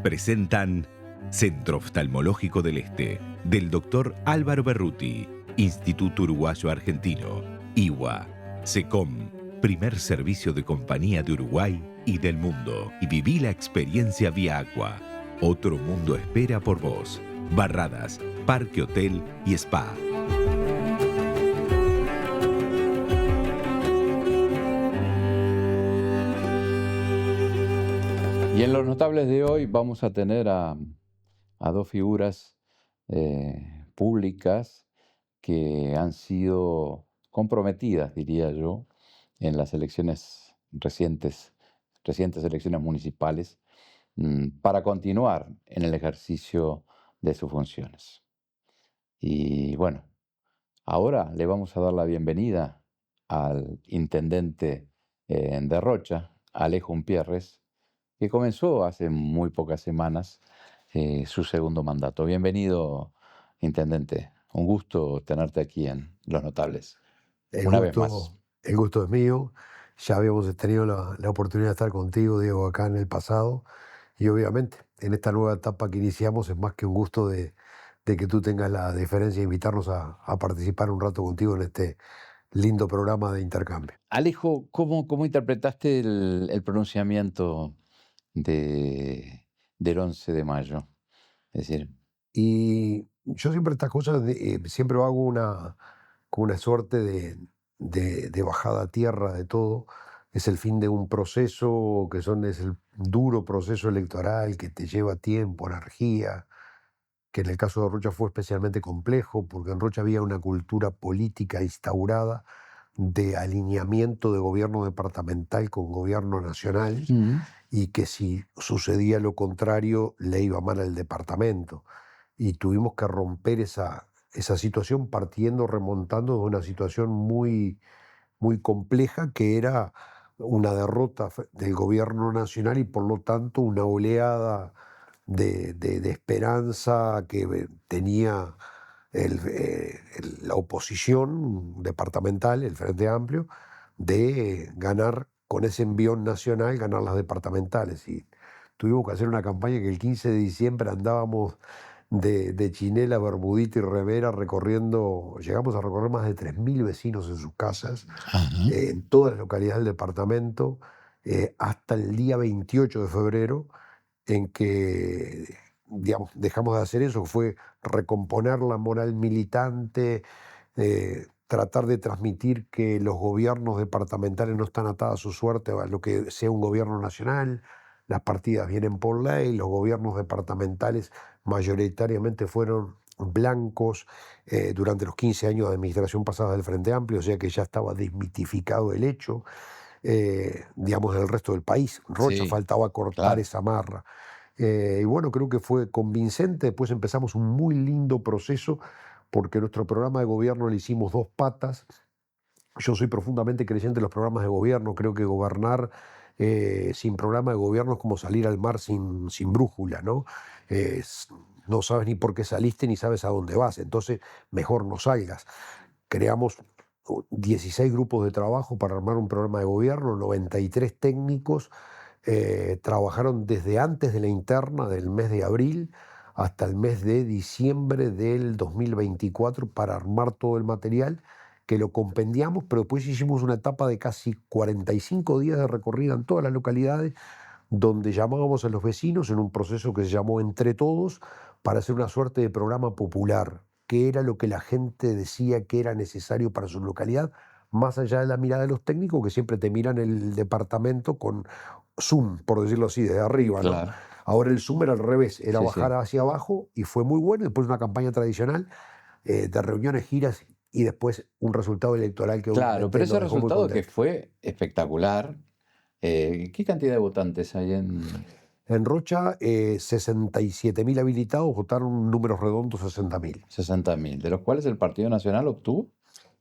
Presentan Centro Oftalmológico del Este, del Dr. Álvaro Berruti, Instituto Uruguayo Argentino, IWA, SECOM, primer servicio de compañía de Uruguay y del mundo. Y viví la experiencia Vía Aqua. Otro mundo espera por vos. Barradas, Parque Hotel y Spa. Y en los notables de hoy vamos a tener a dos figuras públicas que han sido comprometidas, diría yo, en las elecciones recientes elecciones municipales, para continuar en el ejercicio de sus funciones. Y bueno, ahora le vamos a dar la bienvenida al intendente de Rocha, Alejo Umpierres, que comenzó hace muy pocas semanas su segundo mandato. Bienvenido, intendente. Un gusto tenerte aquí en Los Notables. Una vez más. El gusto es mío. Ya habíamos tenido la oportunidad de estar contigo, Diego, acá en el pasado. Y obviamente, en esta nueva etapa que iniciamos, es más que un gusto de que tú tengas la deferencia de invitarnos a participar un rato contigo en este lindo programa de intercambio. Alejo, ¿cómo interpretaste el pronunciamiento del 11 de mayo? Es decir, Y yo siempre estas cosas, siempre hago como una suerte de bajada a tierra de todo. Es el fin de un proceso es el duro proceso electoral que te lleva tiempo, energía, que en el caso de Rocha fue especialmente complejo, porque en Rocha había una cultura política instaurada de alineamiento de gobierno departamental con gobierno nacional, y que si sucedía lo contrario le iba mal al departamento. Y tuvimos que romper esa situación remontando de una situación muy, muy compleja, que era una derrota del gobierno nacional y por lo tanto una oleada de esperanza que tenía la oposición departamental, el Frente Amplio, de ganar con ese envión nacional, ganar las departamentales. Y tuvimos que hacer una campaña que el 15 de diciembre andábamos de chinela, bermudita y remera llegamos a recorrer más de 3.000 vecinos en sus casas, en todas las localidades del departamento, hasta el día 28 de febrero, en que, digamos, dejamos de hacer eso. Fue recomponer la moral militante, tratar de transmitir que los gobiernos departamentales no están atados a su suerte a lo que sea un gobierno nacional. Las partidas vienen por ley, los gobiernos departamentales mayoritariamente fueron blancos durante los 15 años de administración pasada del Frente Amplio, o sea que ya estaba desmitificado el hecho, digamos, en el resto del país. Rocha sí, faltaba cortar claro. esa marra. Y bueno, creo que fue convincente. Después empezamos un muy lindo proceso, porque nuestro programa de gobierno le hicimos dos patas. Yo soy profundamente creyente en los programas de gobierno. Creo que gobernar sin programa de gobierno es como salir al mar sin brújula, ¿no? No sabes ni por qué saliste ni sabes a dónde vas, entonces mejor no salgas. Creamos 16 grupos de trabajo para armar un programa de gobierno, 93 técnicos trabajaron desde antes de la interna del mes de abril hasta el mes de diciembre del 2024 para armar todo el material, que lo compendiamos, pero después hicimos una etapa de casi 45 días de recorrida en todas las localidades, donde llamábamos a los vecinos en un proceso que se llamó Entre Todos, para hacer una suerte de programa popular, que era lo que la gente decía que era necesario para su localidad, más allá de la mirada de los técnicos, que siempre te miran el departamento con zoom, por decirlo así, desde arriba, ¿no? Claro. Ahora el zoom era al revés, era Sí, bajar sí. hacia abajo, y fue muy bueno. Después una campaña tradicional de reuniones, giras, y después un resultado electoral que Claro, obviamente pero ese nos dejó muy resultado que contentos. fue espectacular. ¿Qué cantidad de votantes hay en...? En Rocha, 67.000 habilitados, votaron números redondos 60.000. 60.000, de los cuales el Partido Nacional obtuvo,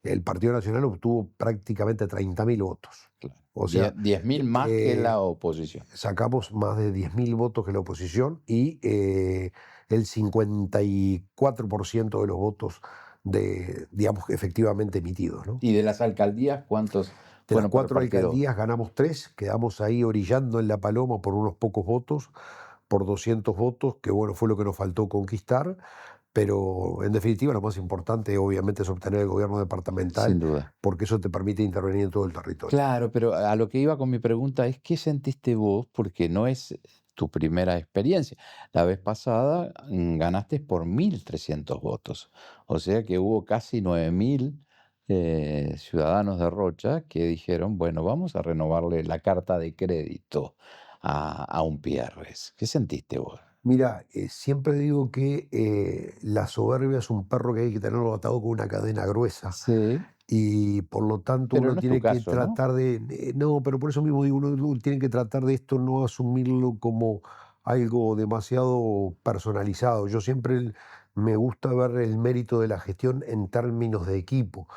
El Partido Nacional obtuvo prácticamente 30.000 votos. claro, O sea, 10.000 más que la oposición. sacamos más de 10.000 votos que la oposición, y el 54% de los votos digamos, efectivamente emitidos, ¿no? ¿Y de las alcaldías cuántos De las fueron por el 4 partido? alcaldías ganamos 3, quedamos ahí orillando en La Paloma por unos pocos votos, por 200 votos, que bueno, fue lo que nos faltó conquistar, pero en definitiva lo más importante obviamente es obtener el gobierno sin departamental, duda. porque eso te permite intervenir en todo el territorio. Claro, pero a lo que iba con mi pregunta es, ¿qué sentiste vos? Porque no es tu primera experiencia. La vez pasada ganaste por 1.300 votos. O sea que hubo casi 9.000 ciudadanos de Rocha que dijeron, bueno, vamos a renovarle la carta de crédito a un Pierres. ¿Qué sentiste vos? Mira, siempre digo que la soberbia es un perro que hay que tenerlo atado con una cadena gruesa. Sí, Y por lo tanto pero uno no es tu tiene que caso, ¿no? tratar no, pero por eso mismo digo, uno tiene que tratar de esto, no asumirlo como algo demasiado personalizado. Yo siempre me gusta ver el mérito de la gestión en términos de equipo.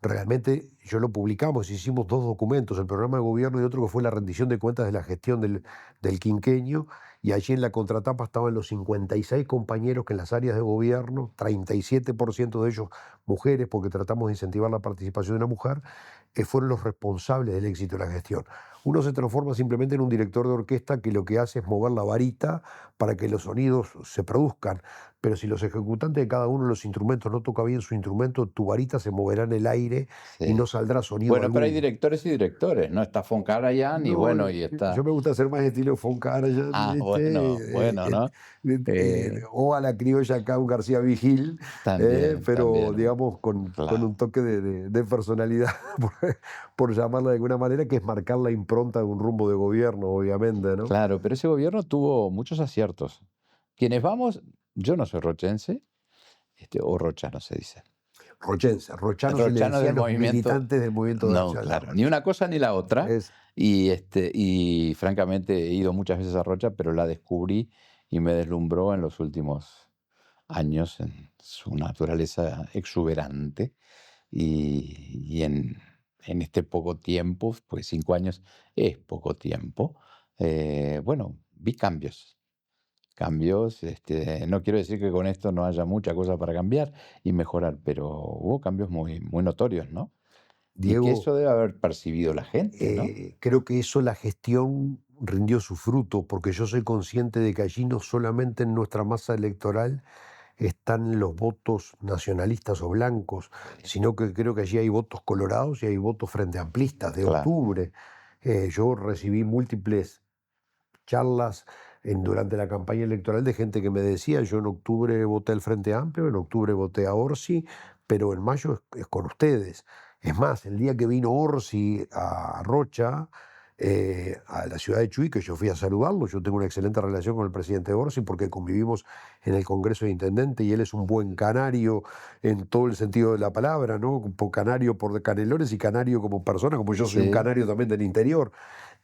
Realmente yo lo publicamos, hicimos dos documentos, el programa de gobierno y otro que fue la rendición de cuentas de la gestión del quinquenio, y allí en la contratapa estaban los 56 compañeros que en las áreas de gobierno, 37% de ellos mujeres, porque tratamos de incentivar la participación de una mujer, fueron los responsables del éxito de la gestión. Uno se transforma simplemente en un director de orquesta que lo que hace es mover la varita para que los sonidos se produzcan, pero si los ejecutantes de cada uno de los instrumentos no toca bien su instrumento, tu varita se moverá en el aire y no Sí. saldrá sonido Bueno, pero hay alguno. directores y directores, ¿no? Está Foncarayan y No, bueno, y yo está... me gusta hacer más estilo Von Karajan, Ah, bueno, bueno, ¿no? o a la criolla acá un García Vigil, También, pero también, digamos con claro, un toque de personalidad, por, por llamarla de alguna manera, que es marcar la impronta de un rumbo de gobierno, obviamente, ¿no? claro, pero ese gobierno tuvo muchos aciertos. Quienes vamos, yo no soy rochense, o rochano se dice. Rochano se le Rochano decía a del los movimiento, militantes del movimiento de la no, Ciudad de la claro, ni Rocha. una cosa ni la otra. Es, Y francamente he ido muchas veces a Rocha, pero la descubrí y me deslumbró en los últimos años en su naturaleza exuberante. Y en este poco tiempo, pues 5 años es poco tiempo, bueno, vi cambios. Cambios, no quiero decir que con esto no haya mucha cosa para cambiar y mejorar, pero hubo cambios muy, muy notorios, ¿no? Y que Diego, eso debe haber percibido la gente, ¿no? creo que eso la gestión rindió su fruto, porque yo soy consciente de que allí no solamente en nuestra masa electoral están los votos nacionalistas o blancos, Sí. sino que creo que allí hay votos colorados y hay votos frente amplistas de Claro, octubre. Yo recibí múltiples charlas durante la campaña electoral de gente que me decía, yo en octubre voté al Frente Amplio, en octubre voté a Orsi, pero en mayo es con ustedes. Es más, el día que vino Orsi a Rocha, a la ciudad de Chuy, que yo fui a saludarlo, yo tengo una excelente relación con el presidente Orsi porque convivimos en el Congreso de Intendente y él es un buen canario en todo el sentido de la palabra, ¿no? Canario por Canelones y canario como persona, como yo soy un sí. canario también del interior.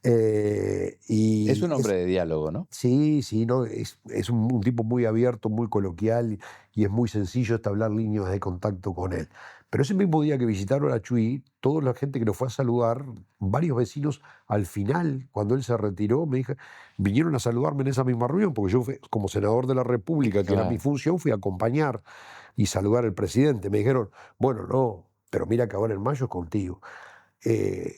Es Y un hombre de diálogo, ¿no? sí, sí, no, es un tipo muy abierto, muy coloquial y es muy sencillo establecer líneas de contacto con él. Pero ese mismo día que visitaron a Chuy, toda la gente que lo fue a saludar, varios vecinos, al final, cuando él se retiró, vinieron a saludarme en esa misma reunión, porque yo como senador de la República, que era mi Claro. función, fui a acompañar y saludar al presidente. Me dijeron, bueno, no, pero mira que ahora en mayo es contigo.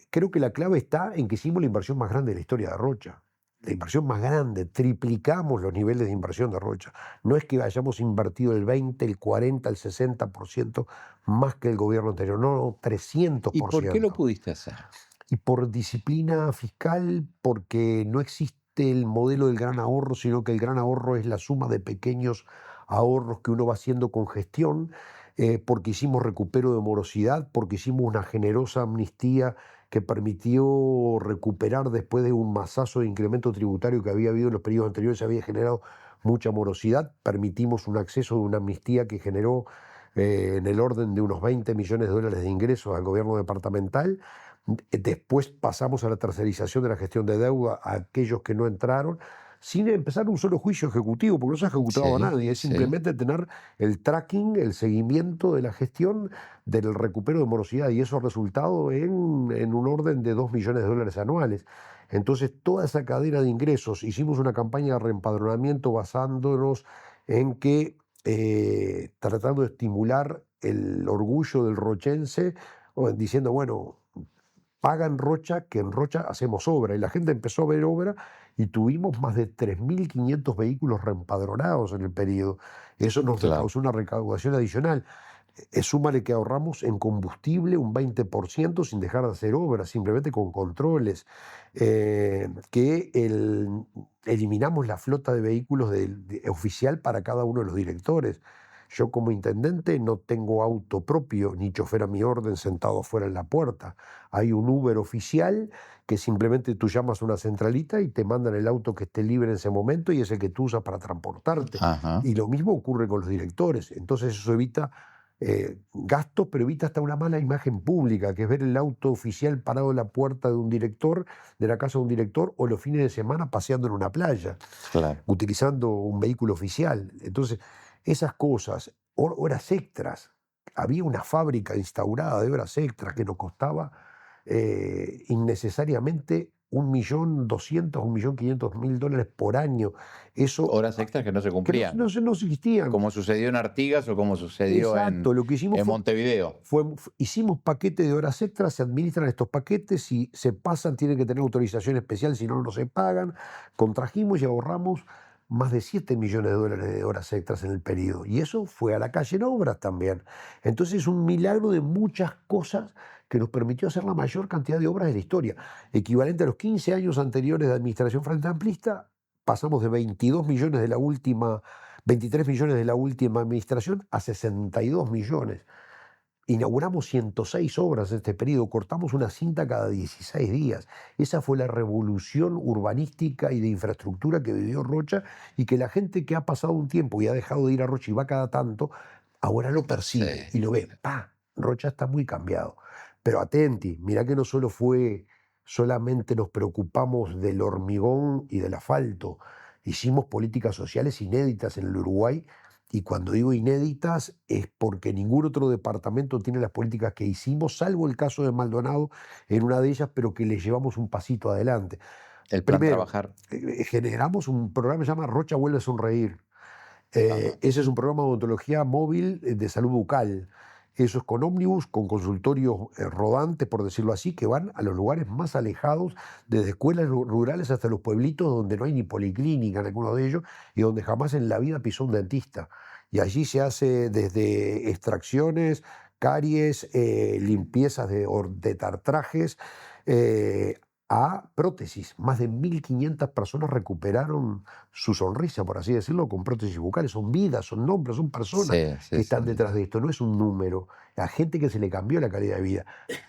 Creo que la clave está en que hicimos la inversión más grande de la historia de Rocha. La inversión más grande, triplicamos los niveles de inversión de Rocha. No es que hayamos invertido el 20, el 40, el 60% más que el gobierno anterior, no, no, ¿Y por qué lo 300%. pudiste hacer? Y por disciplina fiscal, porque no existe el modelo del gran ahorro, sino que el gran ahorro es la suma de pequeños ahorros que uno va haciendo con gestión, porque hicimos recupero de morosidad, porque hicimos una generosa amnistía que permitió recuperar después de un masazo de incremento tributario que había habido en los periodos anteriores, se había generado mucha morosidad, permitimos un acceso de una amnistía que generó en el orden de unos 20 millones de dólares de ingresos al gobierno departamental. Después pasamos a la tercerización de la gestión de deuda a aquellos que no entraron, sin empezar un solo juicio ejecutivo, porque no se ha ejecutado a Sí, nadie, es sí. simplemente tener el tracking, el seguimiento de la gestión del recupero de morosidad, y eso ha resultado en un orden de 2 millones de dólares anuales. Entonces, toda esa cadena de ingresos, hicimos una campaña de reempadronamiento basándonos en que, tratando de estimular el orgullo del rochense, diciendo, bueno, paga en Rocha que en Rocha hacemos obra. Y la gente empezó a ver obra y tuvimos más de 3.500 vehículos reempadronados en el periodo. Eso nos Claro. causó una recaudación adicional. Súmale que ahorramos en combustible un 20% sin dejar de hacer obras, simplemente con controles, eliminamos la flota de vehículos oficial para cada uno de los directores. Yo como intendente no tengo auto propio ni chofer a mi orden sentado afuera en la puerta. Hay un Uber oficial que simplemente tú llamas a una centralita y te mandan el auto que esté libre en ese momento y es el que tú usas para transportarte. Ajá. Y lo mismo ocurre con los directores. Entonces eso evita gastos, pero evita hasta una mala imagen pública, que es ver el auto oficial parado en la puerta de un director, de la casa de un director, o los fines de semana paseando en una playa, Claro. utilizando un vehículo oficial. Entonces, esas cosas, horas extras. Había una fábrica instaurada de horas extras que nos costaba innecesariamente 1.200.000, 1.500.000 dólares por año. Eso Horas extras que no se que cumplían, no existían. como sucedió en Artigas o como sucedió Exacto, lo que hicimos en fue Montevideo. hicimos paquetes de horas extras, se administran estos paquetes, si se pasan tienen que tener autorización especial, si no, no se pagan. Contrajimos y ahorramos más de 7 millones de dólares de horas extras en el periodo. Y eso fue a la calle en obras también. Entonces es un milagro de muchas cosas que nos permitió hacer la mayor cantidad de obras de la historia. Equivalente a los 15 años anteriores de administración frente amplista, pasamos de 22 millones de la última, 23 millones de la última administración a 62 millones. Inauguramos 106 obras en este periodo, cortamos una cinta cada 16 días. Esa fue la revolución urbanística y de infraestructura que vivió Rocha y que la gente que ha pasado un tiempo y ha dejado de ir a Rocha y va cada tanto, ahora lo percibe Sí. y lo ve. ¡Pah! Rocha está muy cambiado. Pero atenti, mirá que no solo fue, solamente nos preocupamos del hormigón y del asfalto, hicimos políticas sociales inéditas en el Uruguay. Y cuando digo inéditas es porque ningún otro departamento tiene las políticas que hicimos, salvo el caso de Maldonado en una de ellas, pero que le llevamos un pasito adelante. El plan Primero, Trabajar. generamos un programa que se llama Rocha Vuelve a Sonreír. Ajá. Ese es un programa de odontología móvil de salud bucal. Eso es con ómnibus, con consultorios rodantes, por decirlo así, que van a los lugares más alejados, desde escuelas rurales hasta los pueblitos donde no hay ni policlínica en alguno de ellos y donde jamás en la vida pisó un dentista. Y allí se hace desde extracciones, caries, limpiezas de tartrajes, a prótesis. Más de 1.500 personas recuperaron su sonrisa, por así decirlo, con prótesis bucales. Son vidas, son nombres, son personas Sí, sí, que están sí. detrás de esto. No es un número. A gente que se le cambió la calidad de vida.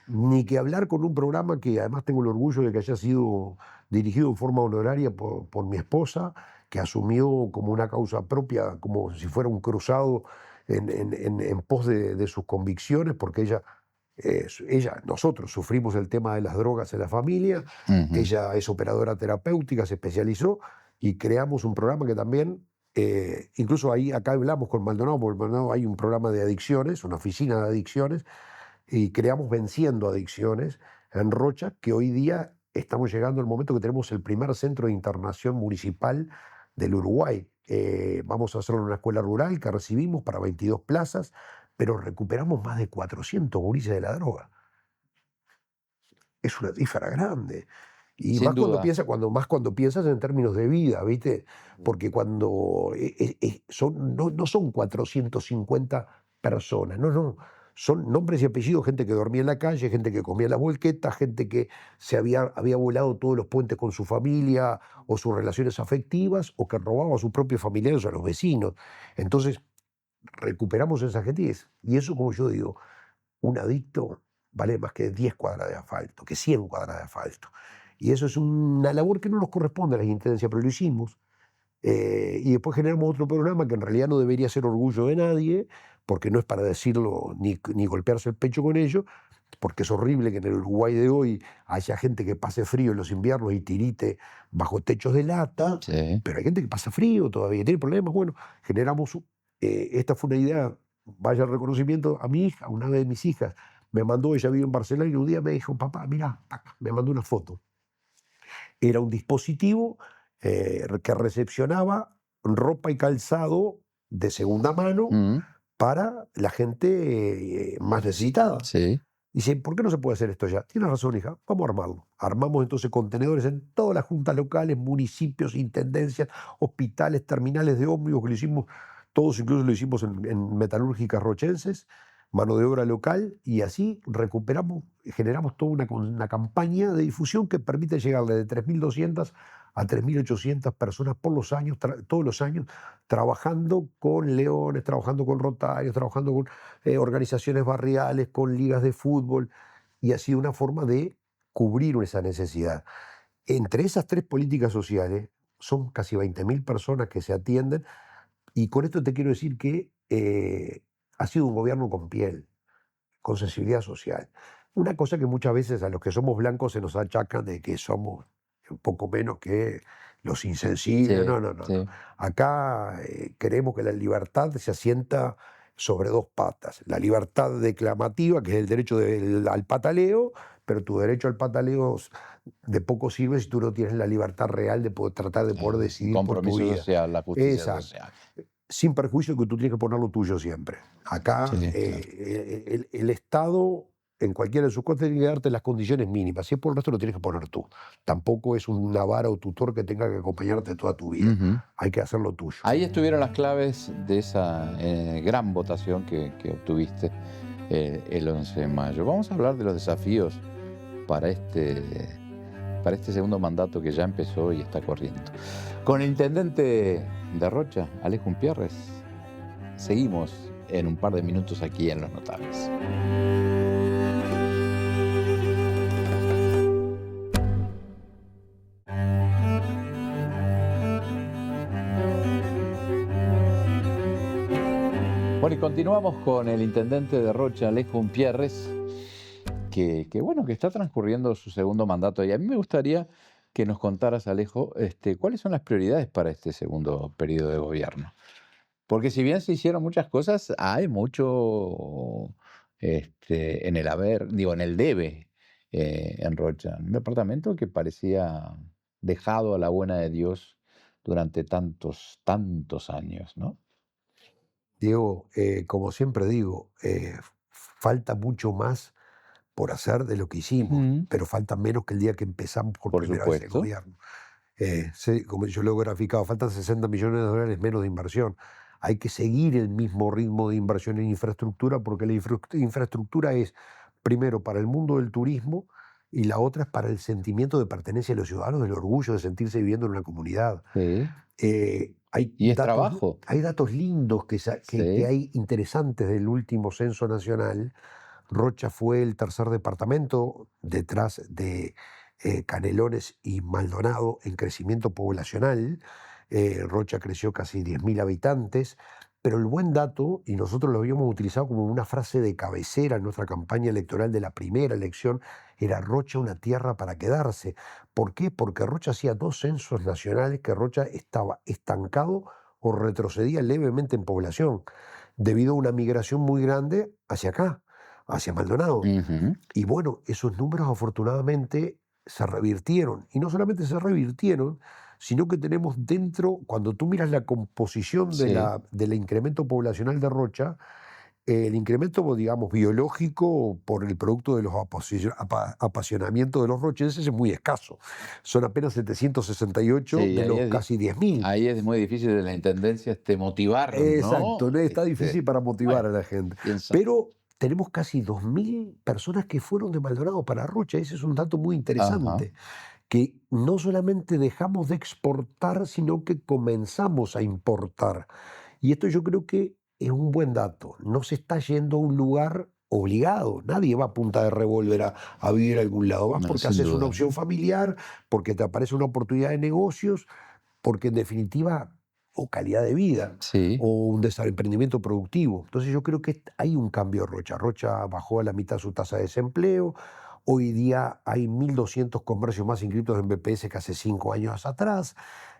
Ni que hablar con un programa que además tengo el orgullo de que haya sido dirigido en forma honoraria por mi esposa, que asumió como una causa propia, como si fuera un cruzado en pos de sus convicciones, porque nosotros sufrimos el tema de las drogas en la familia, Ujú. ella es operadora terapéutica, se especializó y creamos un programa que también, incluso ahí acá hablamos con Maldonado, porque en Maldonado hay un programa de adicciones, una oficina de adicciones, y creamos Venciendo Adicciones en Rocha, que hoy día estamos llegando al momento que tenemos el primer centro de internación municipal del Uruguay. Vamos a hacerlo en una escuela rural que recibimos para 22 plazas, pero recuperamos más de 400 gurises de la droga. Es una cifra grande. Y Sin más duda. más cuando piensas en términos de vida, ¿viste? Porque cuando no son 450 personas, no. Son nombres y apellidos, gente que dormía en la calle, gente que comía las volquetas, gente que había volado todos los puentes con su familia o sus relaciones afectivas, o que robaba a sus propios familiares o a los vecinos. Entonces, recuperamos esa gente y eso, como yo digo, un adicto vale más que 10 cuadras de asfalto, que 100 cuadras de asfalto. Y eso es una labor que no nos corresponde a la Intendencia, pero lo hicimos. Y después generamos otro programa que en realidad no debería ser orgullo de nadie, porque no es para decirlo ni golpearse el pecho con ello, porque es horrible que en el Uruguay de hoy haya gente que pase frío en los inviernos y tirite bajo techos de lata, Sí. pero hay gente que pasa frío todavía, tiene problemas. Bueno, generamos, esta fue una idea, vaya el reconocimiento a mi hija, una de mis hijas, me mandó, ella vive en Barcelona y un día me dijo, papá, mira, me mandó una foto. Era un dispositivo que recepcionaba ropa y calzado de segunda mano Mm, para la gente más necesitada. sí. Dice, ¿por qué no se puede hacer esto ya? Tienes razón, hija, vamos a armarlo. Armamos entonces contenedores en todas las juntas locales, municipios, intendencias, hospitales, terminales de ómnibus, que lo hicimos, todos incluso lo hicimos en metalúrgicas rochenses, mano de obra local, y así recuperamos, generamos toda una campaña de difusión que permite llegarle de 3.200 a 3.800 personas por los años, todos los años, trabajando con leones, trabajando con rotarios, trabajando con organizaciones barriales, con ligas de fútbol, y ha sido una forma de cubrir esa necesidad. Entre esas tres políticas sociales son casi 20.000 personas que se atienden, y con esto te quiero decir que ha sido un gobierno con piel, con sensibilidad social. Una cosa que muchas veces a los que somos blancos se nos achacan de que somos un poco menos que los insensibles. No, Sí, no, no, no. sí. Acá creemos que la libertad se asienta sobre dos patas. La libertad declamativa, que es el derecho al pataleo, pero tu derecho al pataleo de poco sirve si tú no tienes la libertad real de poder tratar de poder El decidir por tu compromiso vida. social, la justicia Exacto. social. Sin perjuicio que tú tienes que poner lo tuyo siempre. Acá Sí, claro. el Estado, en cualquiera de sus cosas, tiene que darte las condiciones mínimas. Si es por el resto, lo tienes que poner tú. Tampoco es una vara o tutor que tenga que acompañarte toda tu vida. Ujú. Hay que hacer lo tuyo. Ahí estuvieron las claves de esa gran votación que obtuviste el 11 de mayo. Vamos a hablar de los desafíos para este segundo mandato que ya empezó y está corriendo. Con el intendente de Rocha, Alejo Umpierres, seguimos en un par de minutos aquí en Los Notables. Bueno, y continuamos con el intendente de Rocha, Alejo Umpierres, que está transcurriendo su segundo mandato. Y a mí me gustaría que nos contaras, Alejo, cuáles son las prioridades para este segundo periodo de gobierno. Porque si bien se hicieron muchas cosas, hay mucho en el debe en Rocha. Un departamento que parecía dejado a la buena de Dios durante tantos, tantos años, ¿no? Diego, como siempre digo, falta mucho más por hacer de lo que hicimos, Ujú. pero falta menos que el día que empezamos por Por primera vez el supuesto. gobierno. Sí, como yo lo he graficado, faltan 60 millones de dólares menos de inversión. Hay que seguir el mismo ritmo de inversión en infraestructura porque la infraestructura es, primero, para el mundo del turismo y la otra es para el sentimiento de pertenencia de los ciudadanos, del orgullo de sentirse viviendo en una comunidad. Sí. Hay Y es trabajo. hay datos lindos que Sí. hay interesantes del último censo nacional. Rocha fue el tercer departamento detrás de Canelones y Maldonado en crecimiento poblacional. Rocha creció casi 10.000 habitantes, pero el buen dato, y nosotros lo habíamos utilizado como una frase de cabecera en nuestra campaña electoral de la primera elección, era Rocha una tierra para quedarse. ¿Por qué? Porque Rocha hacía 2 censos nacionales que Rocha estaba estancado o retrocedía levemente en población, debido a una migración muy grande hacia acá, hacia Maldonado. Ujú. Y bueno, esos números afortunadamente se revirtieron. Y no solamente se revirtieron, sino que tenemos dentro, cuando tú miras la composición Sí. del incremento poblacional de Rocha, el incremento, digamos, biológico por el producto de los apasionamientos de los rochenses es muy escaso. Son apenas 768 Sí, de ahí los es casi 10.000. Ahí es muy difícil de la intendencia motivar, ¿no? Exacto, está difícil para motivar bueno, a la gente. quién sabe. Pero tenemos casi 2.000 personas que fueron de Maldonado para Rocha. Ese es un dato muy interesante, que no solamente dejamos de exportar, sino que comenzamos a importar. Y esto yo creo que es un buen dato. No se está yendo a un lugar obligado. Nadie va a punta de revólver a vivir a algún lado. Vas No, porque sin haces una duda. opción familiar, porque te aparece una oportunidad de negocios, porque en definitiva, o calidad de vida, Sí. o un emprendimiento productivo. Entonces yo creo que hay un cambio en Rocha. Rocha bajó a la mitad su tasa de desempleo. Hoy día hay 1.200 comercios más inscritos en BPS que hace 5 años atrás.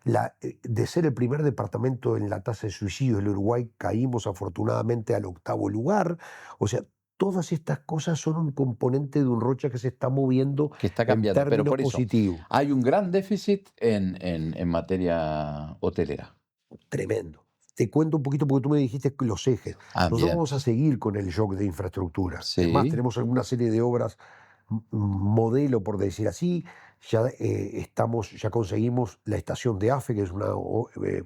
De ser el primer departamento en la tasa de suicidios del Uruguay, caímos afortunadamente al 8º lugar. O sea, todas estas cosas son un componente de un Rocha que se está moviendo Que está en cambiando, pero términos por eso positivos. hay un gran déficit en materia hotelera. Tremendo, te cuento un poquito porque tú me dijiste los ejes. Nosotros Bien. vamos a seguir con el shock de infraestructura. Además, Sí. tenemos alguna serie de obras modelo, por decir así. Ya, ya conseguimos la estación de AFE, que es una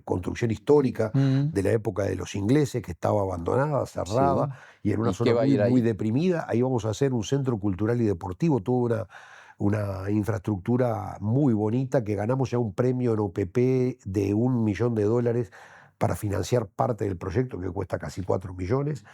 construcción histórica Mm, de la época de los ingleses, que estaba abandonada, cerrada, sí. y en una ¿Y qué zona va a muy, ir muy ahí? deprimida. Ahí vamos a hacer un centro cultural y deportivo, toda una infraestructura muy bonita, que ganamos ya un premio en OPP de $1 millón para financiar parte del proyecto, que cuesta casi 4 millones.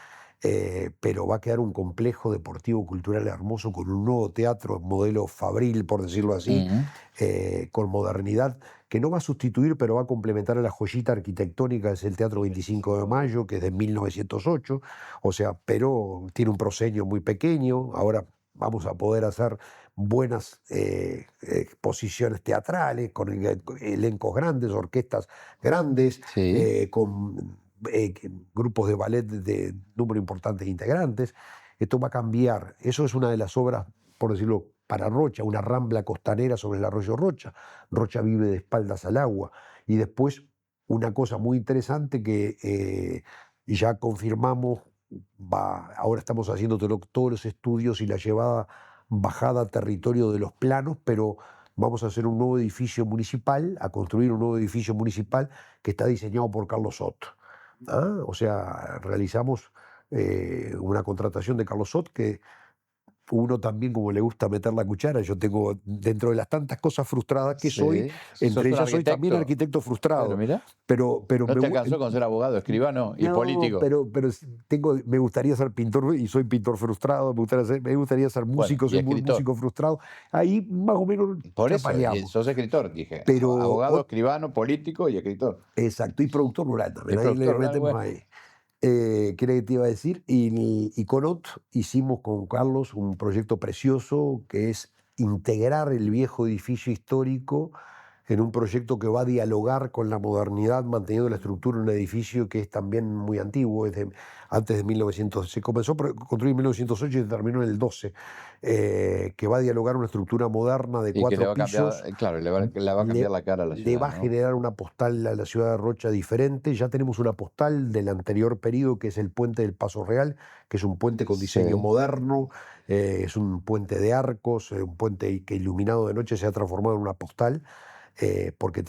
Pero va a quedar un complejo deportivo cultural hermoso con un nuevo teatro modelo Fabril, por decirlo así, Mm, con modernidad, que no va a sustituir, pero va a complementar a la joyita arquitectónica, que es el Teatro 25 de Mayo, que es de 1908, o sea, pero tiene un proscenio muy pequeño. Ahora vamos a poder hacer buenas exposiciones teatrales, con elencos grandes, orquestas grandes, sí. con grupos de ballet de número importante de integrantes. Esto va a cambiar. Eso es una de las obras, por decirlo, para Rocha, una rambla costanera sobre el arroyo Rocha. Rocha vive de espaldas al agua. Y después, una cosa muy interesante que ya confirmamos, ahora estamos haciendo todos los estudios y la llevada bajada a territorio de los planos, pero vamos a hacer un nuevo edificio municipal, a construir un nuevo edificio municipal que está diseñado por Carlos Soto. O sea, realizamos una contratación de Carlos Sot, que uno también, como le gusta meter la cuchara. Yo tengo, dentro de las tantas cosas frustradas que soy, Sí. entre ¿Sos un ellas soy también arquitecto? arquitecto Pero frustrado. mira, Pero ¿no te alcanzó con ser abogado, escribano y no, político? pero me gustaría ser pintor y soy pintor frustrado, me gustaría ser Bueno, músico, y soy escritor. músico frustrado. Ahí más o menos Por eso, y chapaleamos. sos escritor, dije. Pero, Abogado, escribano, político y escritor. exacto, y productor rural Y también, ahí le productor rural, metemos bueno. ahí. ¿Qué era que te iba a decir? Y con Ot hicimos con Carlos un proyecto precioso que es integrar el viejo edificio histórico en un proyecto que va a dialogar con la modernidad, manteniendo la estructura de un edificio que es también muy antiguo, antes de 1900. Se comenzó a construir en 1908 y se terminó en el 12, que va a dialogar una estructura moderna de Y que le va 4 a cambiar, pisos. claro, le va a cambiar Le, la cara a la le ciudad, va a ¿no? generar una postal a la ciudad de Rocha diferente. Ya tenemos una postal del anterior periodo, que es el puente del Paso Real, que es un puente con diseño Sí. moderno, es un puente de arcos, un puente que iluminado de noche se ha transformado en una postal, porque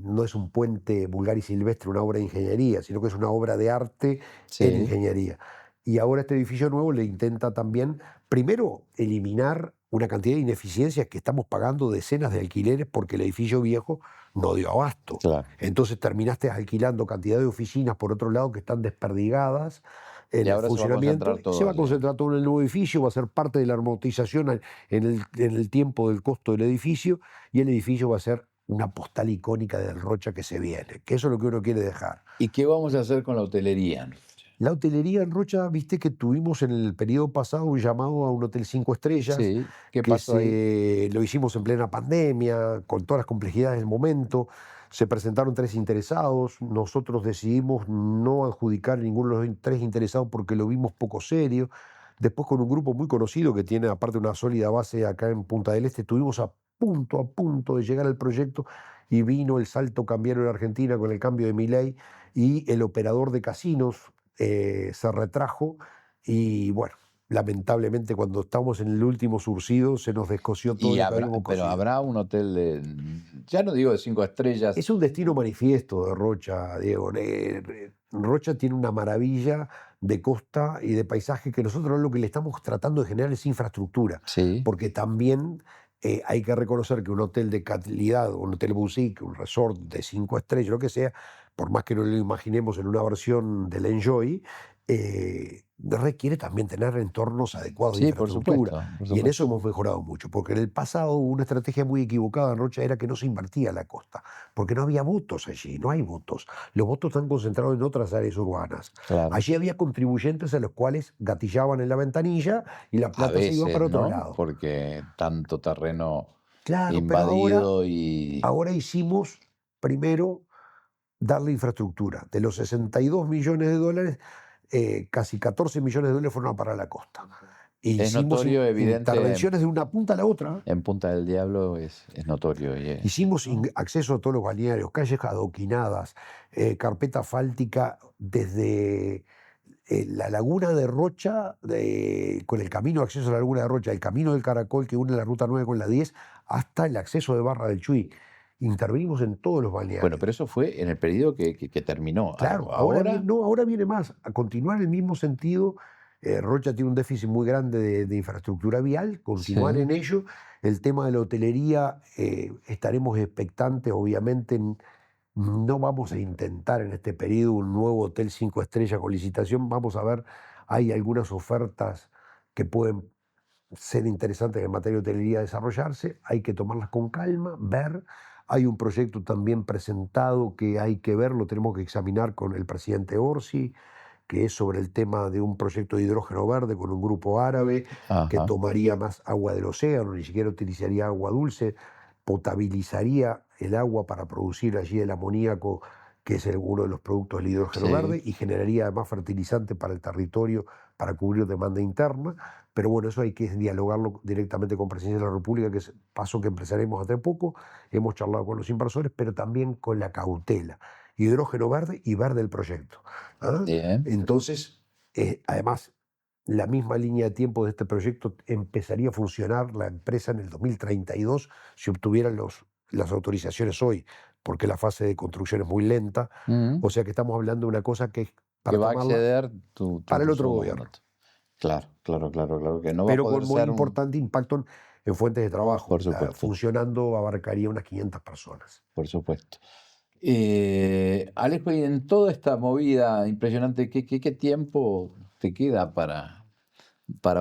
no es un puente vulgar y silvestre, una obra de ingeniería, sino que es una obra de arte en Sí. ingeniería. Y ahora este edificio nuevo le intenta también, primero, eliminar una cantidad de ineficiencias que estamos pagando decenas de alquileres porque el edificio viejo no dio abasto. Claro. Entonces terminaste alquilando cantidad de oficinas por otro lado que están desperdigadas en Y el ahora se va a funcionamiento. concentrar Se todo va a allí. concentrar todo en el nuevo edificio, va a ser parte de la amortización en el tiempo del costo del edificio, y el edificio va a ser una postal icónica del Rocha que se viene, que eso es lo que uno quiere dejar. ¿Y qué vamos a hacer con la hotelería? La hotelería en Rocha, viste que tuvimos en el periodo pasado un llamado a un hotel 5 estrellas, Sí. ¿Qué que pasó ahí? lo hicimos en plena pandemia, con todas las complejidades del momento. Se presentaron 3 interesados, nosotros decidimos no adjudicar a ninguno de los 3 interesados porque lo vimos poco serio. Después, con un grupo muy conocido que tiene aparte una sólida base acá en Punta del Este, estuvimos a punto de llegar al proyecto, y vino el salto cambiario en Argentina con el cambio de Milei, y el operador de casinos se retrajo, y bueno, lamentablemente cuando estamos en el último surcido se nos descosió todo Y lo que habrá, habíamos pero cosido. habrá un hotel ya no digo de 5 estrellas. Es un destino manifiesto de Rocha, Diego. Rocha tiene una maravilla de costa y de paisaje, que nosotros lo que le estamos tratando de generar es infraestructura, Sí. porque también hay que reconocer que un hotel de calidad, un hotel boutique, un resort de 5 estrellas, lo que sea, por más que no lo imaginemos en una versión del Enjoy, requiere también tener entornos adecuados de Sí, por infraestructura. supuesto, por Y en eso supuesto. hemos mejorado mucho, porque en el pasado hubo una estrategia muy equivocada en Rocha, era que no se invertía en la costa, porque no había votos allí, no hay votos. Los votos están concentrados en otras áreas urbanas. Claro. Allí había contribuyentes a los cuales gatillaban en la ventanilla y la A plata se iba veces, para otro ¿no? lado. Porque tanto terreno Claro, pero invadido y... ahora hicimos primero darle infraestructura. De los 62 millones de dólares, casi 14 millones de dólares fueron a parar a la costa. E Es hicimos notorio, evidente, intervenciones de una punta a la otra. en Punta del Diablo es notorio. Hicimos ¿No? acceso a todos los balnearios, calles adoquinadas, carpeta asfáltica desde la laguna de Rocha, con el camino de acceso a la laguna de Rocha, el camino del Caracol que une la ruta 9 con la 10, hasta el acceso de Barra del Chuy. Intervenimos en todos los Bueno, balnearios. pero eso fue en el periodo que terminó. Claro, Ahora, ahora viene más. A continuar en el mismo sentido, Rocha tiene un déficit muy grande de infraestructura vial, continuar sí. en ello. El tema de la hotelería, estaremos expectantes, obviamente. No vamos a intentar en este periodo un nuevo hotel 5 estrellas con licitación. Vamos a ver, hay algunas ofertas que pueden ser interesantes en materia de hotelería desarrollarse. Hay que tomarlas con calma, ver. Hay un proyecto también presentado que hay que ver, lo tenemos que examinar con el presidente Orsi, que es sobre el tema de un proyecto de hidrógeno verde con un grupo árabe que Ajá. tomaría más agua del océano, ni siquiera utilizaría agua dulce, potabilizaría el agua para producir allí el amoníaco, que es uno de los productos del hidrógeno Sí. verde, y generaría además fertilizante para el territorio para cubrir demanda interna. Pero bueno, eso hay que dialogarlo directamente con Presidencia de la República, que es paso que empezaremos hace poco. Hemos charlado con los inversores, pero también con la cautela. Hidrógeno verde y verde el proyecto. ¿Ah? Bien. Entonces, además, la misma línea de tiempo de este proyecto empezaría a funcionar la empresa en el 2032 si obtuvieran las autorizaciones hoy, porque la fase de construcción es muy lenta. Mm. O sea que estamos hablando de una cosa que Que para va a tomarla acceder para el otro su gobierno, mandato. Claro, que no va a pero con poder muy ser importante impacto en fuentes de trabajo. Por supuesto, Funcionando abarcaría unas 500 personas. por supuesto. Alejo, y en toda esta movida impresionante, ¿qué tiempo te queda para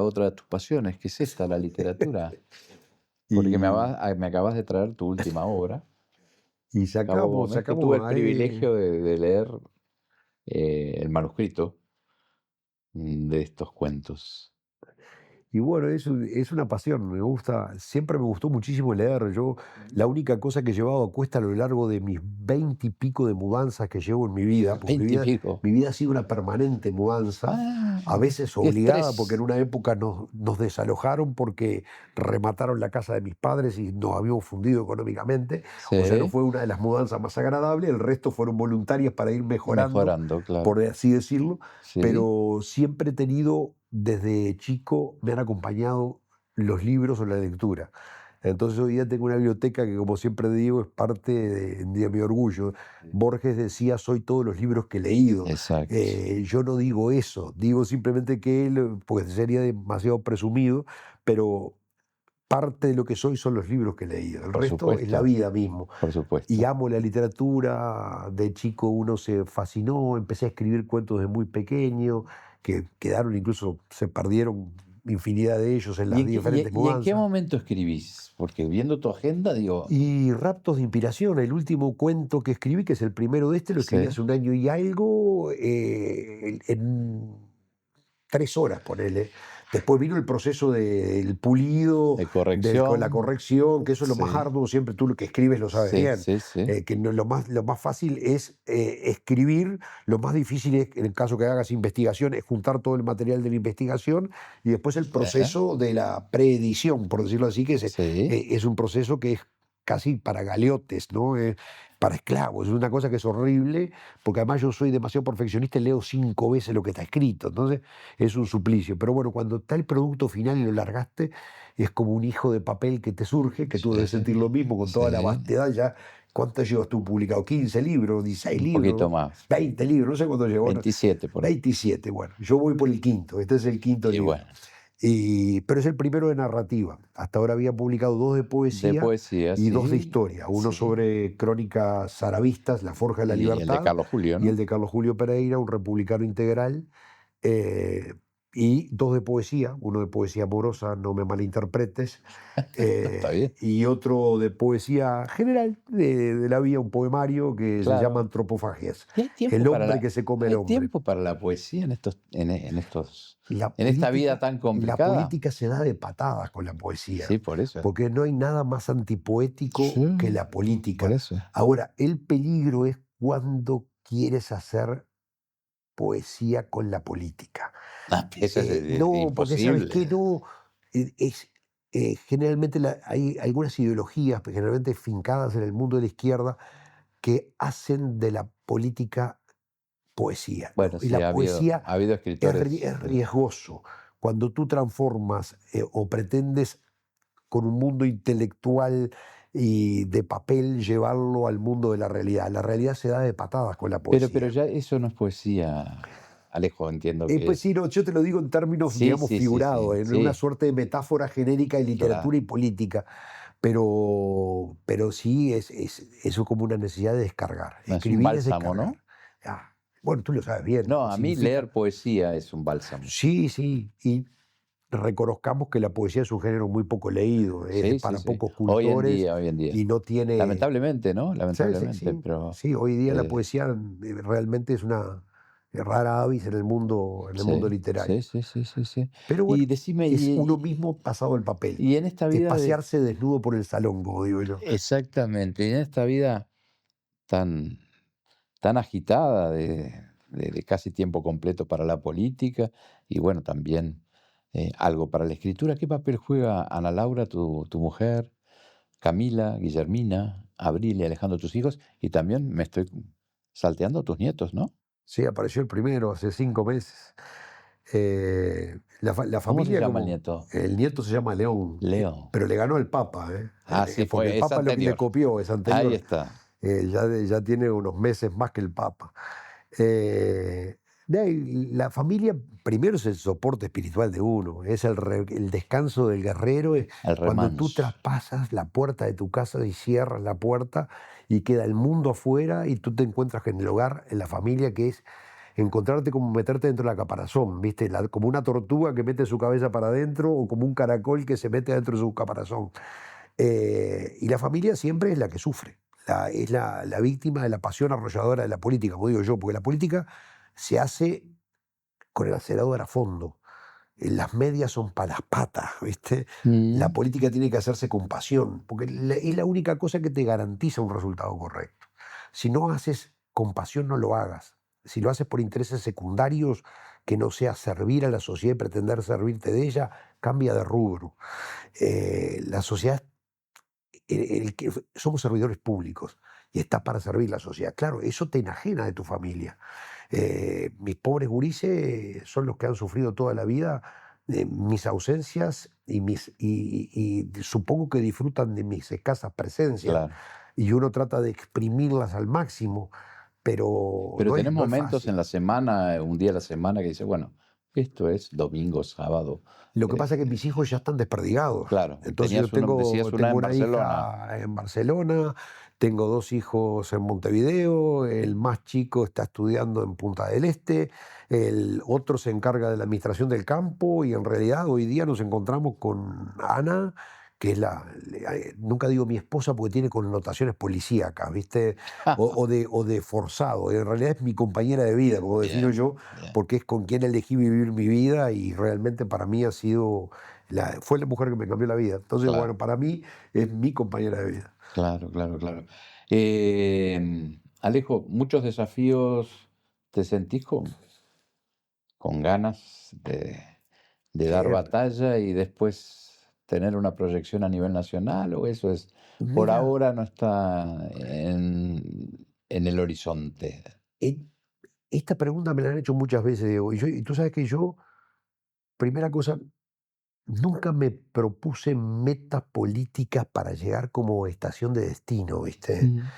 otra de tus pasiones? ¿Qué es esta, la literatura? Porque me Y, me acabas de traer tu última obra, y Cabo Gómez, que tuve el sacamos privilegio de leer el manuscrito de estos cuentos. y bueno, es una pasión, me gusta, siempre me gustó muchísimo leer. Yo, la única cosa que he llevado a cuesta a lo largo de mis 20 y pico de mudanzas que llevo en mi vida, porque 20 y pico. mi vida ha sido una permanente mudanza, Ah, a veces qué obligada, porque en estrés. una época nos desalojaron porque remataron la casa de mis padres y nos habíamos fundido económicamente. O sea, no Sí, fue una de las mudanzas más agradables, el resto fueron voluntarias para ir mejorando, mejorando, claro. por así decirlo. Sí, Pero siempre he tenido, desde chico, me han acompañado los libros o la lectura. Entonces hoy día tengo una biblioteca que, como siempre digo, es parte de mi orgullo. Borges decía, soy todos los libros que he leído. exacto. Yo no digo eso, digo simplemente que él, pues sería demasiado presumido, pero parte de lo que soy son los libros que he leído. El Por resto es la supuesto, vida mismo. por Y supuesto. amo la literatura. De chico uno se fascinó, empecé a escribir cuentos desde muy pequeño, que quedaron, incluso se perdieron infinidad de ellos en ¿Y las en qué, diferentes y en qué mudanzas. momento escribís? Porque viendo tu agenda, digo, Y raptos de inspiración, el último cuento que escribí, que es el primero de este, lo escribí sí, hace un año y algo, en 3 horas, ponele. Después vino el proceso del pulido, de con la corrección, corrección, que eso es lo más sí, arduo, siempre tú lo que escribes lo sabes bien. sí. Que lo más fácil es escribir, lo más difícil es, en el caso que hagas investigación, es juntar todo el material de la investigación y después el proceso de la preedición, por decirlo así, que Sí, es un proceso que es casi para galeotes, ¿no? Para esclavos, es una cosa que es horrible, porque además yo soy demasiado perfeccionista y leo 5 veces lo que está escrito, entonces es un suplicio. Pero bueno, cuando está el producto final y lo largaste, es como un hijo de papel que te surge, que tú debes sí, sentir lo mismo con toda la sí. vastedad ya. ¿Cuántos llevas tú publicado? 15 libros, 16 Un poquito libros, más. 20 libros, no sé cuánto llevo. 27 por ahí. 27, bueno, yo voy por el quinto, este es el quinto Y libro. bueno, Pero es el primero de narrativa. Hasta ahora había publicado 2 de de poesía poesía, y 2 de sí, historia. Uno sí. sobre crónicas aravistas, La Forja de la Y el de Libertad, Carlos Julio, y el ¿no? de Carlos Julio Pereira, un republicano integral. eh, y 2 de poesía, uno de poesía amorosa, no me malinterpretes, Está bien, y otro de poesía general, de la vida, un poemario que se llama claro. Antropofagias. ¿Y hay tiempo El para hombre que se come el hay hombre. tiempo para la poesía en La en esta vida política, tan la complicada? política se da de patadas con la poesía, Sí, por eso. porque no hay nada más antipoético Sí, que la por política. eso. Ahora, el peligro es cuando quieres hacer poesía con la política. Eso es No, porque sabes imposible. que no, es, generalmente hay algunas ideologías, pues, generalmente fincadas en el mundo de la izquierda, que hacen de la política poesía, ¿no? Bueno, Y sí, la poesía ha habido es escritores. riesgoso. Cuando tú transformas o pretendes con un mundo intelectual y de papel llevarlo al mundo de la realidad. La realidad se da de patadas con la Pero poesía. ya eso no es poesía, Alejo, entiendo que Pues sí, es. no, yo te lo digo en términos, Sí, digamos, sí, sí, sí, figurados, en una sí, suerte de metáfora genérica de claro. literatura y política, pero sí eso como una necesidad de descargar. No, es un Escribir es bálsamo, descargar. ¿no? Ah, bueno, tú lo sabes bien lo No, que a mí significa. leer poesía es un bálsamo. Sí, sí, y reconozcamos que la poesía es un género muy poco leído, es Sí, sí, para sí. pocos cultores Hoy en día. y no tiene. Lamentablemente, ¿no? Sí, sí, Lamentablemente, sí. pero Sí, hoy día la eh, poesía realmente es una rara avis en el mundo sí, sí, literario. sí, sí, sí, sí. Pero Y bueno, decime, es uno mismo pasado el papel. y en esta Es vida de pasearse desnudo por el salón, como digo yo. exactamente, y en esta vida tan tan agitada de casi tiempo completo para la política y bueno, también, algo para la escritura, ¿qué papel juega Ana Laura, tu mujer, Camila, Guillermina, Abril y Alejandro, tus hijos? Y también me estoy salteando tus nietos, ¿no? Sí, apareció el primero hace 5 meses. La ¿Cómo se familia llama el como. nieto? El nieto se llama León, León. pero le ganó al Papa, ¿eh? Ah, sí, Porque fue el es Papa le anterior. copió, es Ahí anterior. está. Ya tiene unos meses más que el Papa. Eh, de ahí, la familia primero es el soporte espiritual de uno, es el descanso del guerrero. El Cuando tú remanso. traspasas la puerta de tu casa y cierras la puerta y queda el mundo afuera y tú te encuentras en el hogar, en la familia, que es encontrarte como meterte dentro de la caparazón, ¿viste? Como una tortuga que mete su cabeza para adentro o como un caracol que se mete dentro de su caparazón. Y la familia siempre es la que sufre, es la víctima de la pasión arrolladora de la política, como digo yo, porque la política se hace con el acelerador a fondo. Las medias son para las patas, ¿viste? La Mm, política tiene que hacerse con pasión, porque es la única cosa que te garantiza un resultado correcto. Si no haces con pasión, no lo hagas. Si lo haces por intereses secundarios, que no sea servir a la sociedad y pretender servirte de ella, cambia de rubro. La sociedad somos servidores públicos y está para servir la sociedad. Claro, eso te enajena de tu familia. Mis pobres gurises son los que han sufrido toda la vida mis ausencias y supongo que disfrutan de mis escasas presencias. claro. Y uno trata de exprimirlas al máximo, pero Pero tenés no es momentos en fácil. la semana, un día a la semana que dices, bueno, esto es domingo, sábado. Lo que eh, pasa es que mis hijos ya están desperdigados. Claro, Entonces yo decías una tengo en una Barcelona. hija en Barcelona, tengo 2 hijos en Montevideo, el más chico está estudiando en Punta del Este, el otro se encarga de la administración del campo y en realidad hoy día nos encontramos con Ana, que es nunca digo mi esposa porque tiene connotaciones policíacas, ¿viste? O de forzado. En realidad es mi compañera de vida, como defino Bien, yo, bien, porque es con quien elegí vivir mi vida y realmente para mí fue la mujer que me cambió la vida. Entonces, claro, bueno, para mí es mi compañera de vida. claro, claro, claro. Alejo, muchos desafíos, ¿te sentís con ganas de dar Eh, batalla y después tener una proyección a nivel nacional o eso es, por Mira, ahora no está en el horizonte? en- esta pregunta me la han hecho muchas veces, Diego, y tú sabes que yo, primera cosa, nunca me propuse metas políticas para llegar como estación de destino, ¿viste? Mm.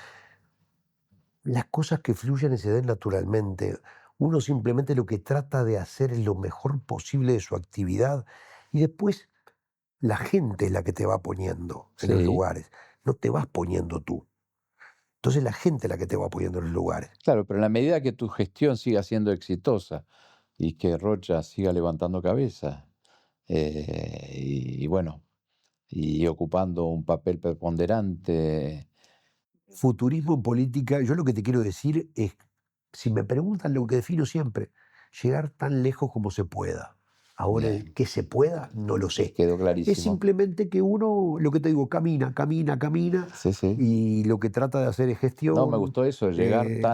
Las cosas que fluyen y se den naturalmente. Uno simplemente lo que trata de hacer es lo mejor posible de su actividad y después la gente es la que te va poniendo en los Sí. lugares, no te vas poniendo tú. Entonces la gente es la que te va poniendo en los lugares. Claro, pero en la medida que tu gestión siga siendo exitosa y que Rocha siga levantando cabeza, y bueno, y ocupando un papel preponderante, Futurismo en política, yo lo que te quiero decir es, si me preguntan lo que defino siempre, llegar tan lejos como se pueda. Ahora, el bien, que se pueda, no lo sé. quedó Es clarísimo. simplemente que uno, lo que te digo, camina, camina, camina, Sí, sí. y lo que trata de hacer es No, me gestión. gustó eso, llegar eh,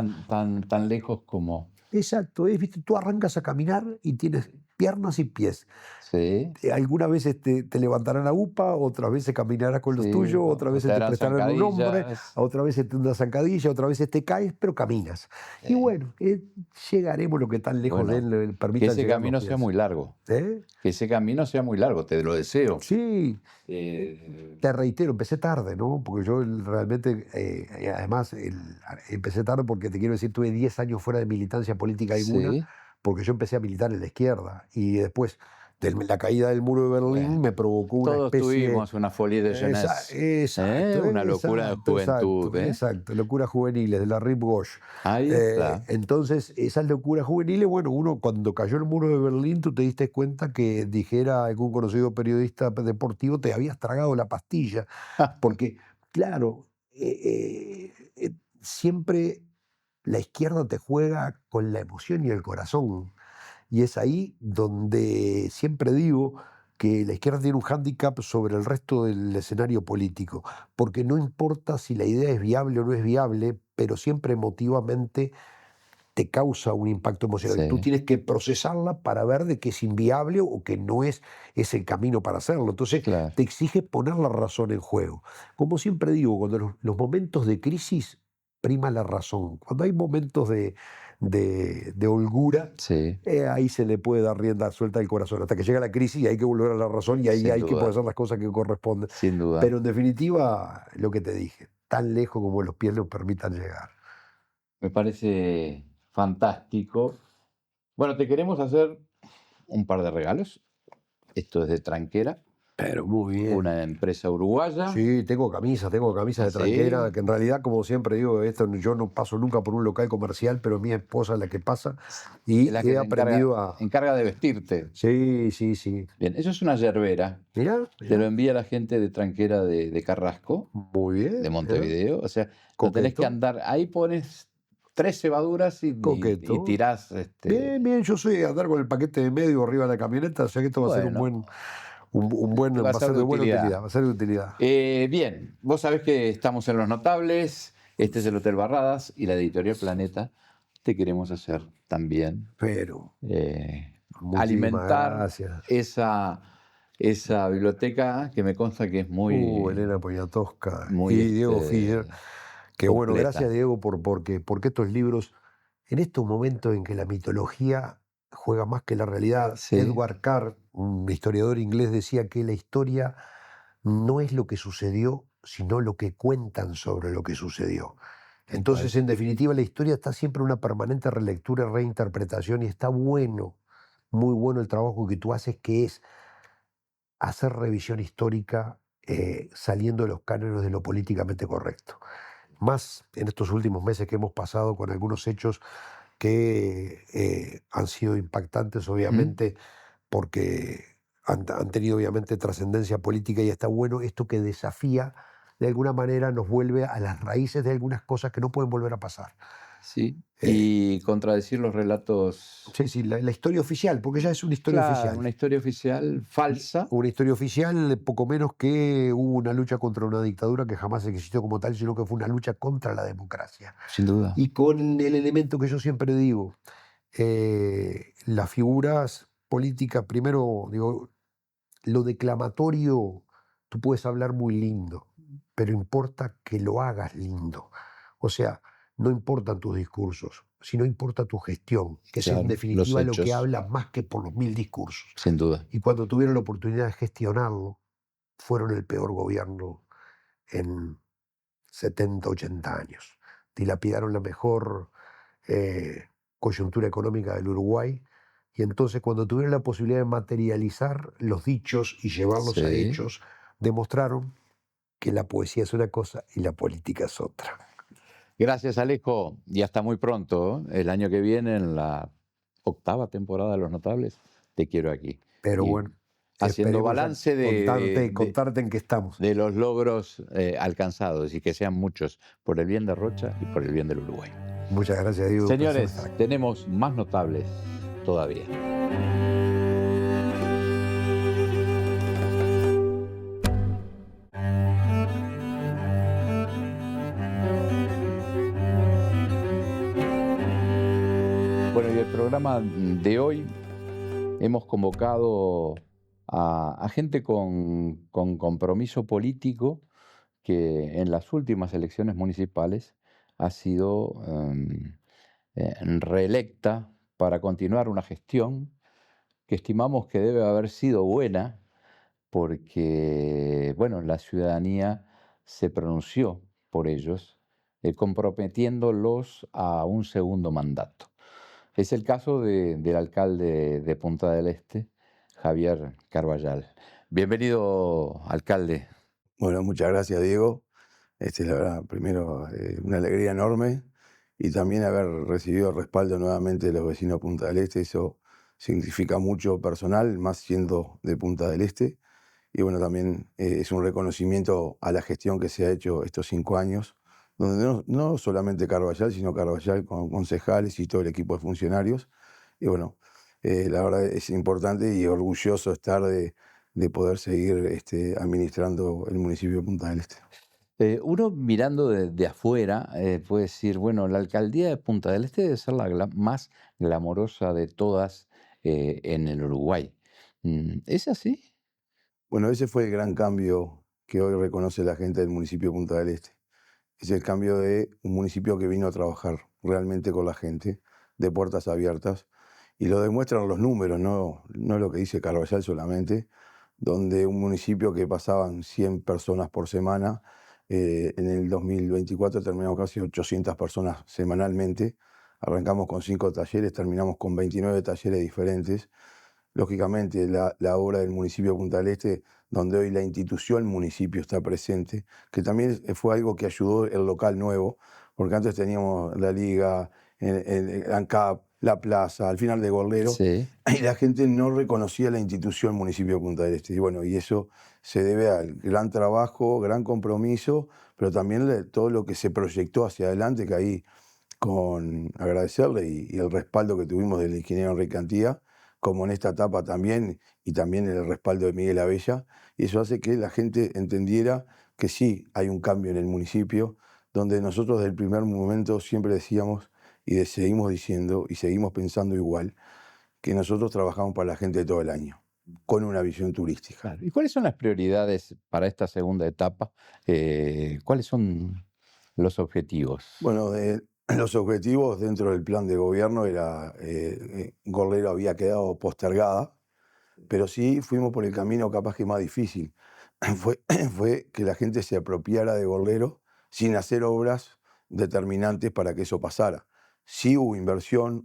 tan lejos como... exacto, viste, tú arrancas a caminar y tienes piernas y pies. Sí, Algunas veces te levantarán la UPA, otras veces caminarás con los sí, tuyos, o otras veces te te harán prestarán un hombre, zancadillas. otras veces te una zancadilla, otras veces te caes, pero caminas. Y Sí. bueno, llegaremos lo que tan lejos de Bueno, él que permitan ese llegar los camino sea pies. muy largo. ¿Eh? Que ese camino sea muy largo, te lo deseo. Sí, Eh, te reitero, empecé tarde, ¿no? Porque yo realmente, además, empecé tarde porque te quiero decir, tuve 10 años fuera de militancia política alguna, sí, porque yo empecé a militar en la izquierda y después de la caída del muro de Berlín bueno, me provocó una todos especie. tuvimos una folie de jeunesse, Exacto, una locura de juventud, ¿eh? exacto. Locuras juveniles de la Rive Gauche. Ahí está. Entonces, esas locuras juveniles, bueno, uno cuando cayó el muro de Berlín, tú te diste cuenta que dijera algún conocido periodista deportivo, te habías tragado la pastilla. Porque, claro, siempre la izquierda te juega con la emoción y el corazón. Y es ahí donde siempre digo que la izquierda tiene un hándicap sobre el resto del escenario político, porque no importa si la idea es viable o no es viable, pero siempre emotivamente te causa un impacto emocional. Tú Sí, tienes que procesarla para ver de que es inviable o que no es el camino para hacerlo. Entonces claro. te exige poner la razón en juego. Como siempre digo, cuando los momentos de crisis prima la razón. Cuando hay momentos de holgura, Sí, ahí se le puede dar rienda suelta al corazón. Hasta que llega la crisis y hay que volver a la razón y ahí sin hay que poder duda, hacer las cosas que corresponden. sin duda. Pero en definitiva, lo que te dije, tan lejos como los pies nos permitan llegar. Me parece fantástico. Bueno, te queremos hacer un par de regalos. Esto es de Tranquera, Pero muy bien. una empresa uruguaya. Sí, tengo camisas de tranquera, Sí, que en realidad, como siempre digo, yo no paso nunca por un local comercial, pero mi esposa es la que pasa es y la que he se aprendido a. encarga de vestirte. Sí, sí, sí. Bien, eso es una yerbera. Mirá, Te lo mirá. envía la gente de Tranquera de Carrasco, Muy de bien, mirá. Montevideo. O sea, no tenés que Coqueto, andar. Ahí pones 3 cebaduras y coqueto. tirás. Bien, bien, yo soy de andar con el paquete de medio arriba de la camioneta, o sea que esto va a ser Bueno, te va a va a ser ser de de buena utilidad, utilidad. va a ser de utilidad. Bien, vos sabés que estamos en Los Notables. Este es el Hotel Barradas y la Editorial Planeta. Te queremos hacer también Pero, muchísimas alimentar gracias. esa biblioteca que me consta que es Elena Poniatowska muy y Diego Fischer. Que bueno, gracias completa. Diego porque estos libros, en estos momentos en que la mitología juega más que la realidad, Sí, Edward Carr, un historiador inglés, decía que la historia no es lo que sucedió, sino lo que cuentan sobre lo que sucedió. tal Entonces, cual. en definitiva, la historia está siempre en una permanente relectura y reinterpretación y está bueno, muy bueno el trabajo que tú haces, que es hacer revisión histórica saliendo de los cánones de lo políticamente correcto. Más en estos últimos meses que hemos pasado con algunos hechos que han sido impactantes, ¿Mm? obviamente, porque han tenido obviamente trascendencia política y está bueno esto que desafía, de alguna manera nos vuelve a las raíces de algunas cosas que no pueden volver a pasar. Sí. Eh, Y contradecir los relatos. sí, sí, la historia oficial, porque ya es una historia Claro, oficial. una historia oficial falsa. Una historia oficial, poco menos que hubo una lucha contra una dictadura que jamás existió como tal, sino que fue una lucha contra la democracia. Sin duda. Y con el elemento que yo siempre digo, las figuras políticas, primero, digo, lo declamatorio, tú puedes hablar muy lindo, pero importa que lo hagas lindo. O sea, no importan tus discursos, sino importa tu gestión, que es en Claro, los definitiva lo que hechos, habla más que por los 1000 discursos. sin duda. Y cuando tuvieron la oportunidad de gestionarlo, fueron el peor gobierno en 70, 80 años. Dilapidaron la mejor coyuntura económica del Uruguay. Y entonces cuando tuvieron la posibilidad de materializar los dichos y llevarlos a Sí. hechos, demostraron que la poesía es una cosa y la política es otra. Gracias, Alejo. Y hasta muy pronto. El año que viene, en la 8ª temporada de Los Notables, te quiero aquí. Pero Y bueno, haciendo esperemos ya balance contarte en qué estamos. de los logros alcanzados y que sean muchos por el bien de Rocha y por el bien del Uruguay. Muchas gracias, Diego. Señores, tenemos más notables todavía. Bueno, y el programa de hoy hemos convocado a gente con compromiso político que en las últimas elecciones municipales ha sido reelecta para continuar una gestión que estimamos que debe haber sido buena porque, bueno, la ciudadanía se pronunció por ellos, comprometiéndolos a un segundo mandato. Es el caso del alcalde de Punta del Este, Javier Carballal. Bienvenido, alcalde. Bueno, muchas gracias, Diego. La verdad, primero, una alegría enorme y también haber recibido el respaldo nuevamente de los vecinos de Punta del Este. Eso significa mucho personal, más siendo de Punta del Este. Y bueno, también es un reconocimiento a la gestión que se ha hecho estos 5 años, donde no solamente Carballal, sino Carballal con concejales y todo el equipo de funcionarios. Y bueno, la verdad es importante y orgulloso estar de poder seguir administrando el municipio de Punta del Este. Uno mirando de afuera puede decir, bueno, la alcaldía de Punta del Este debe ser la más glamorosa de todas en el Uruguay. ¿Es así? Bueno, ese fue el gran cambio que hoy reconoce la gente del municipio de Punta del Este. Es el cambio de un municipio que vino a trabajar realmente con la gente, de puertas abiertas, y lo demuestran los números, no lo que dice Carballal solamente, donde un municipio que pasaban 100 personas por semana, en el 2024 terminamos casi 800 personas semanalmente, arrancamos con 5 talleres, terminamos con 29 talleres diferentes. Lógicamente, la obra del municipio de Punta del Este, donde hoy la institución municipio está presente, que también fue algo que ayudó el local nuevo, porque antes teníamos la liga, el ANCAP, la plaza, al final de Gorlero, Sí. y la gente no reconocía la institución municipio de Punta del Este. Y bueno, y eso se debe al gran trabajo, gran compromiso, pero también todo lo que se proyectó hacia adelante, que ahí con agradecerle y el respaldo que tuvimos del ingeniero Enrique Antía, como en esta etapa también, y también el respaldo de Miguel Abella, y eso hace que la gente entendiera que sí hay un cambio en el municipio, donde nosotros desde el primer momento siempre decíamos y seguimos diciendo y seguimos pensando igual, que nosotros trabajamos para la gente todo el año, con una visión turística. Claro. ¿Y cuáles son las prioridades para esta segunda etapa? ¿Cuáles son los objetivos? Bueno, los objetivos dentro del plan de gobierno era, Gorlero había quedado postergada, pero sí fuimos por el camino capaz que más difícil. Fue que la gente se apropiara de Gorlero sin hacer obras determinantes para que eso pasara. Sí hubo inversión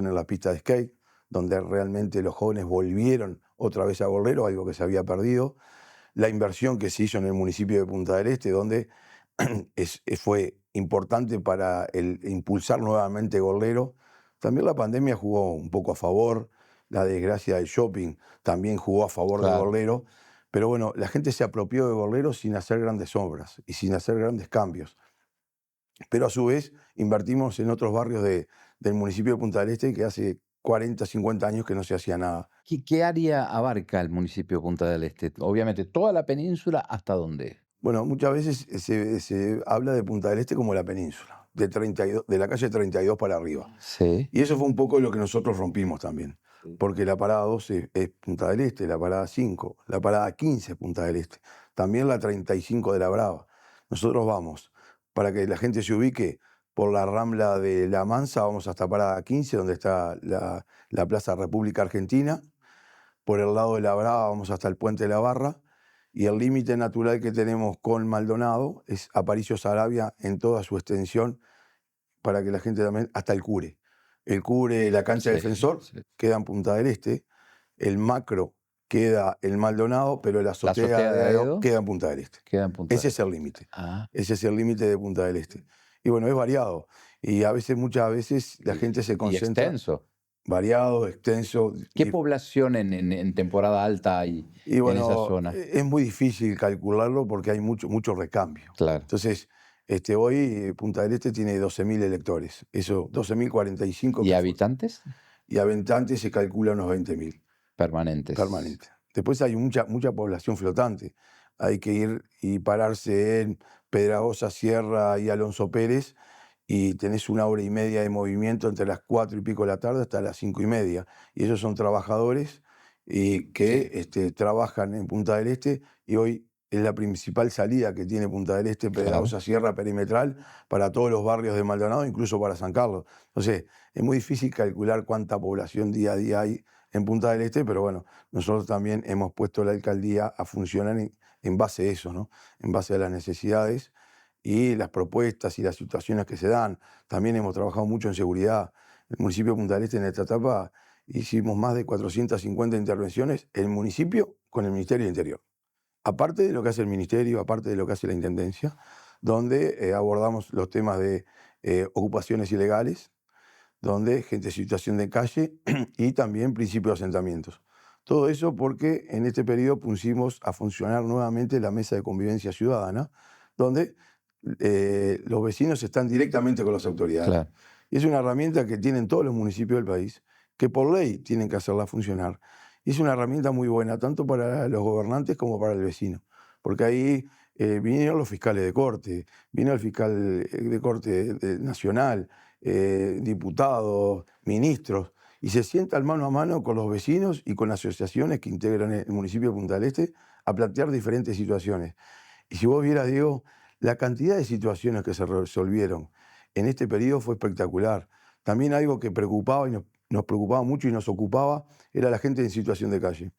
en la pista de skate, donde realmente los jóvenes volvieron otra vez a Gorlero, algo que se había perdido. La inversión que se hizo en el municipio de Punta del Este, donde fue importante para impulsar nuevamente Gorlero. También la pandemia jugó un poco a favor, la desgracia del shopping también jugó a favor de Claro. Gorlero, pero bueno, la gente se apropió de Gorlero sin hacer grandes obras y sin hacer grandes cambios. Pero a su vez invertimos en otros barrios del municipio de Punta del Este que hace 40, 50 años que no se hacía nada. ¿Qué área abarca el municipio de Punta del Este? Obviamente, toda la península, ¿hasta dónde? Bueno, muchas veces se habla de Punta del Este como la península, de la calle 32 para arriba. Sí. Y eso fue un poco lo que nosotros rompimos también, porque la parada 12 es Punta del Este, la parada 5, la parada 15 es Punta del Este, también la 35 de La Brava. Nosotros vamos, para que la gente se ubique, por la Rambla de La Mansa, vamos hasta parada 15, donde está la Plaza República Argentina. Por el lado de La Brava vamos hasta el Puente de la Barra, y el límite natural que tenemos con Maldonado es Aparicio Saravia en toda su extensión, para que la gente también, hasta el Cure. El Cure, la cancha de Sí, Defensor, sí. queda en Punta del Este. El Macro queda en Maldonado, pero la azotea de Aedo queda en Punta del Este. Queda en Punta Ese del es el límite. Ah. Ese es el límite de Punta del Este. Y bueno, es variado. Y muchas veces la gente se Y concentra. extenso. Variado, extenso. ¿Qué población en temporada alta hay Y en bueno, esa zona? es muy difícil calcularlo porque hay mucho recambio. Claro. Entonces, hoy Punta del Este tiene 12.000 electores. Eso, 12.045. ¿Y habitantes? Y habitantes se calcula unos 20.000. Permanentes. Permanente. Después hay mucha población flotante. Hay que ir y pararse en Pedragosa, Sierra y Alonso Pérez y tenés 1 hora y media de movimiento entre las 4 y pico de la tarde hasta las 5:30. Y ellos son trabajadores que trabajan en Punta del Este, y hoy es la principal salida que tiene Punta del Este, Pedrosa, Sierra Perimetral, para todos los barrios de Maldonado, incluso para San Carlos. Entonces, es muy difícil calcular cuánta población día a día hay en Punta del Este, pero bueno, nosotros también hemos puesto la alcaldía a funcionar en base a eso, ¿no? En base a las necesidades y las propuestas y las situaciones que se dan. También hemos trabajado mucho en seguridad. El municipio de Punta del Este, en esta etapa, hicimos más de 450 intervenciones, el municipio con el Ministerio del Interior. Aparte de lo que hace el Ministerio, aparte de lo que hace la Intendencia, donde abordamos los temas de ocupaciones ilegales, donde gente en situación de calle y también principio de asentamientos. Todo eso porque en este periodo pusimos a funcionar nuevamente la Mesa de Convivencia Ciudadana, donde los vecinos están directamente con las autoridades. Claro. Y es una herramienta que tienen todos los municipios del país, que por ley tienen que hacerla funcionar. Y es una herramienta muy buena, tanto para los gobernantes como para el vecino. Porque ahí vinieron los fiscales de corte, vino el fiscal de corte nacional, diputados, ministros, y se sientan mano a mano con los vecinos y con asociaciones que integran el municipio de Punta del Este a plantear diferentes situaciones. Y si vos vieras, Diego, la cantidad de situaciones que se resolvieron en este periodo fue espectacular. También algo que preocupaba y nos preocupaba mucho y nos ocupaba era la gente en situación de calle.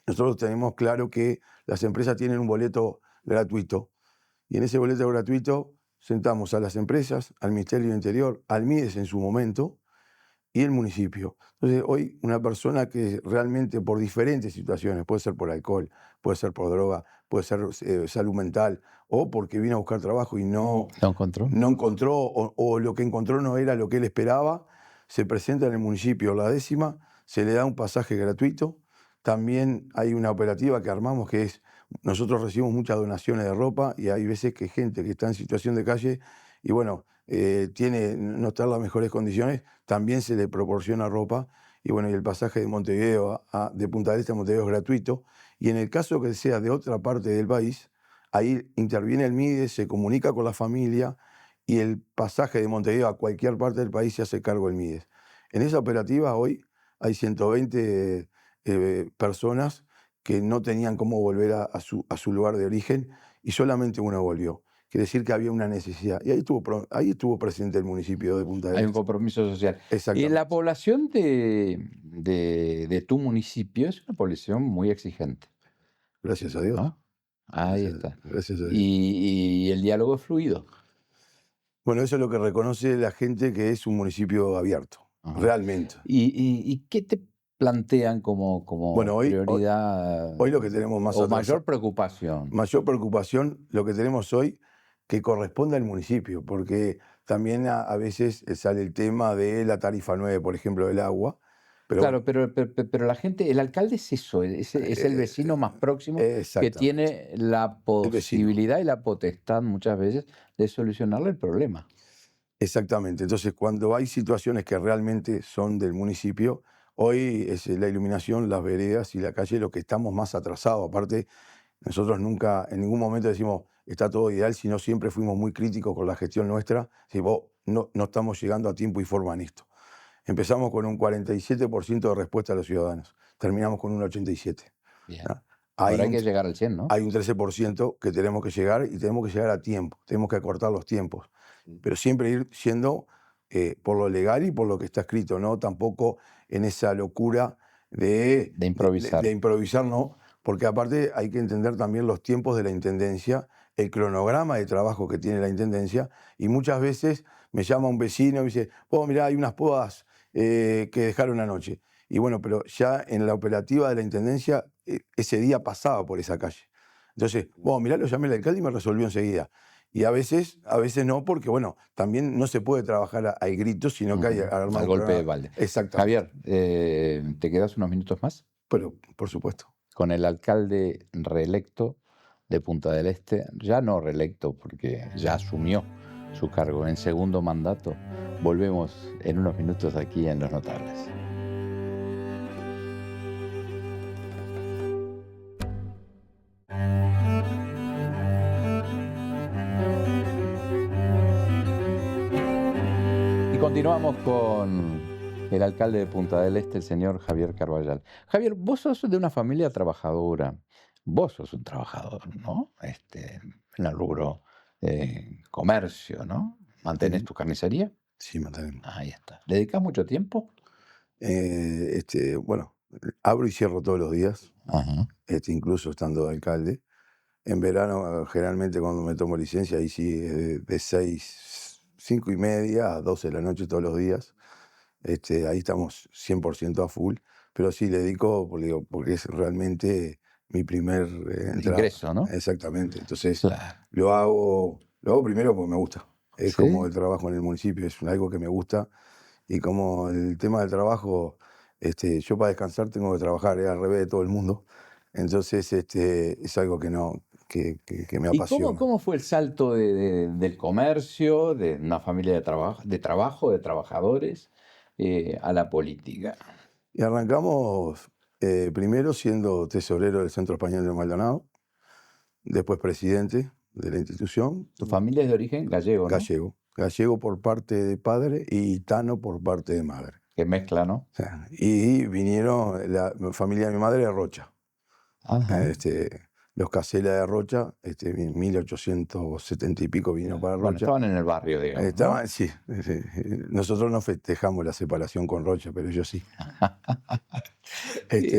Nosotros tenemos claro que las empresas tienen un boleto gratuito, y en ese boleto gratuito sentamos a las empresas, al Ministerio del Interior, al MIDES en su momento y el municipio. Entonces, hoy una persona que realmente por diferentes situaciones, puede ser por alcohol, puede ser por droga, puede ser salud mental, o porque vino a buscar trabajo y no encontró, o lo que encontró no era lo que él esperaba, se presenta en el municipio la 10ª, se le da un pasaje gratuito. También hay una operativa que armamos que es, nosotros recibimos muchas donaciones de ropa, y hay veces que gente que está en situación de calle y bueno, no está en las mejores condiciones, también se le proporciona ropa. Y bueno, y el pasaje de Montevideo de Punta del Este a Montevideo es gratuito. Y en el caso que sea de otra parte del país, ahí interviene el MIDES, se comunica con la familia, y el pasaje de Montevideo a cualquier parte del país se hace cargo del MIDES. En esa operativa hoy hay 120 personas que no tenían cómo volver a su lugar de origen, y solamente una volvió. Quiere decir que había una necesidad. Y ahí estuvo presente el municipio de Punta del Este. Hay un compromiso social. Y Exactamente. la población de tu municipio es una población muy exigente, Gracias a Dios. ¿no? Ahí está. Gracias a Dios. Y el diálogo es fluido. Bueno, eso es lo que reconoce la gente, que es un municipio abierto, Ajá. realmente. ¿Y qué te plantean como Bueno, prioridad hoy lo que tenemos más o atrasado, mayor preocupación? Mayor preocupación, lo que tenemos hoy, que corresponde al municipio, porque también a veces sale el tema de la tarifa 9, por ejemplo, del agua. Pero Claro, pero la gente, el alcalde es eso, es el vecino más próximo que exactamente. tiene la El vecino. posibilidad y la potestad muchas veces de solucionarle el problema. Exactamente. Entonces, cuando hay situaciones que realmente son del municipio, hoy es la iluminación, las veredas y la calle lo que estamos más atrasados. Aparte, nosotros nunca, en ningún momento decimos está todo ideal, sino siempre fuimos muy críticos con la gestión nuestra. Si vos no estamos llegando a tiempo y forma en esto. Empezamos con un 47% de respuesta a los ciudadanos. Terminamos con un 87%. Bien. ¿no? Ahora hay que llegar al 100, ¿no? Hay un 13% que tenemos que llegar, y tenemos que llegar a tiempo. Tenemos que acortar los tiempos. Pero siempre ir siendo por lo legal y por lo que está escrito, ¿no? Tampoco en esa locura de improvisar. De improvisar, ¿no? Porque aparte hay que entender también los tiempos de la Intendencia, el cronograma de trabajo que tiene la Intendencia, y muchas veces me llama un vecino y me dice, mirá, hay unas podas que dejaron anoche. Y bueno, pero ya en la operativa de la Intendencia, ese día pasaba por esa calle. Entonces, mirá, lo llamé al alcalde y me resolvió enseguida. Y a veces no, porque bueno, también no se puede trabajar al grito, sino que hay que armar al golpe de balde. Exacto. Javier, ¿te quedas unos minutos más? Pero, por supuesto. Con el alcalde reelecto de Punta del Este, ya no reelecto porque ya asumió su cargo en segundo mandato. Volvemos en unos minutos aquí en Los Notables. Y continuamos con el alcalde de Punta del Este, el señor Javier Carballal. Javier, vos sos de una familia trabajadora. Vos sos un trabajador, ¿no? En el rubro comercio, ¿no? ¿Mantenés Ujú. tu carnicería? Sí, mantenemos. Ahí está. ¿Le dedicás mucho tiempo? Bueno, abro y cierro todos los días, Ajá. incluso estando de alcalde. En verano, generalmente cuando me tomo licencia, ahí sí, de 5:30 a 12 de la noche todos los días. Ahí estamos 100% a full, pero sí le dedico, porque es realmente mi primer entrada. Ingreso, ¿no? Exactamente. Entonces, Claro. lo hago primero porque me gusta. Es como ¿Sí? el trabajo en el municipio, es algo que me gusta. Y como el tema del trabajo, yo para descansar tengo que trabajar, al revés de todo el mundo. Entonces, es algo que no, que me ¿Y cómo, apasiona. cómo fue el salto del comercio, de una familia de trabajadores, a la política? Y arrancamos primero siendo tesorero del Centro Español de Maldonado, después presidente de la institución, Tu familia es de origen gallego, ¿no? gallego por parte de padre y gitano por parte de madre. Que mezcla, ¿no? O sea, y vinieron, la familia de mi madre de Rocha, Ajá. los Casela de Rocha, en 1870 y pico vino para Bueno, Rocha. estaban en el barrio, digamos, ¿no? Estaban, sí, nosotros no festejamos la separación con Rocha, pero ellos sí. Sí.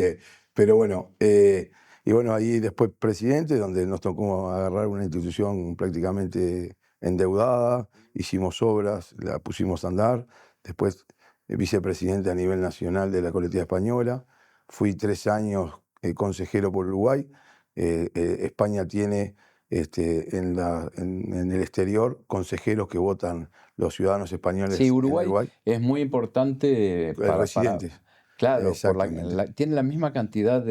Pero bueno, y bueno, ahí después presidente, donde nos tocó agarrar una institución prácticamente endeudada, hicimos obras, la pusimos a andar, después vicepresidente a nivel nacional de la colectividad española, fui 3 años consejero por Uruguay. España tiene en el exterior consejeros que votan los ciudadanos Sí, españoles en Uruguay Uruguay, es muy importante residentes, claro, exactamente. tiene la misma cantidad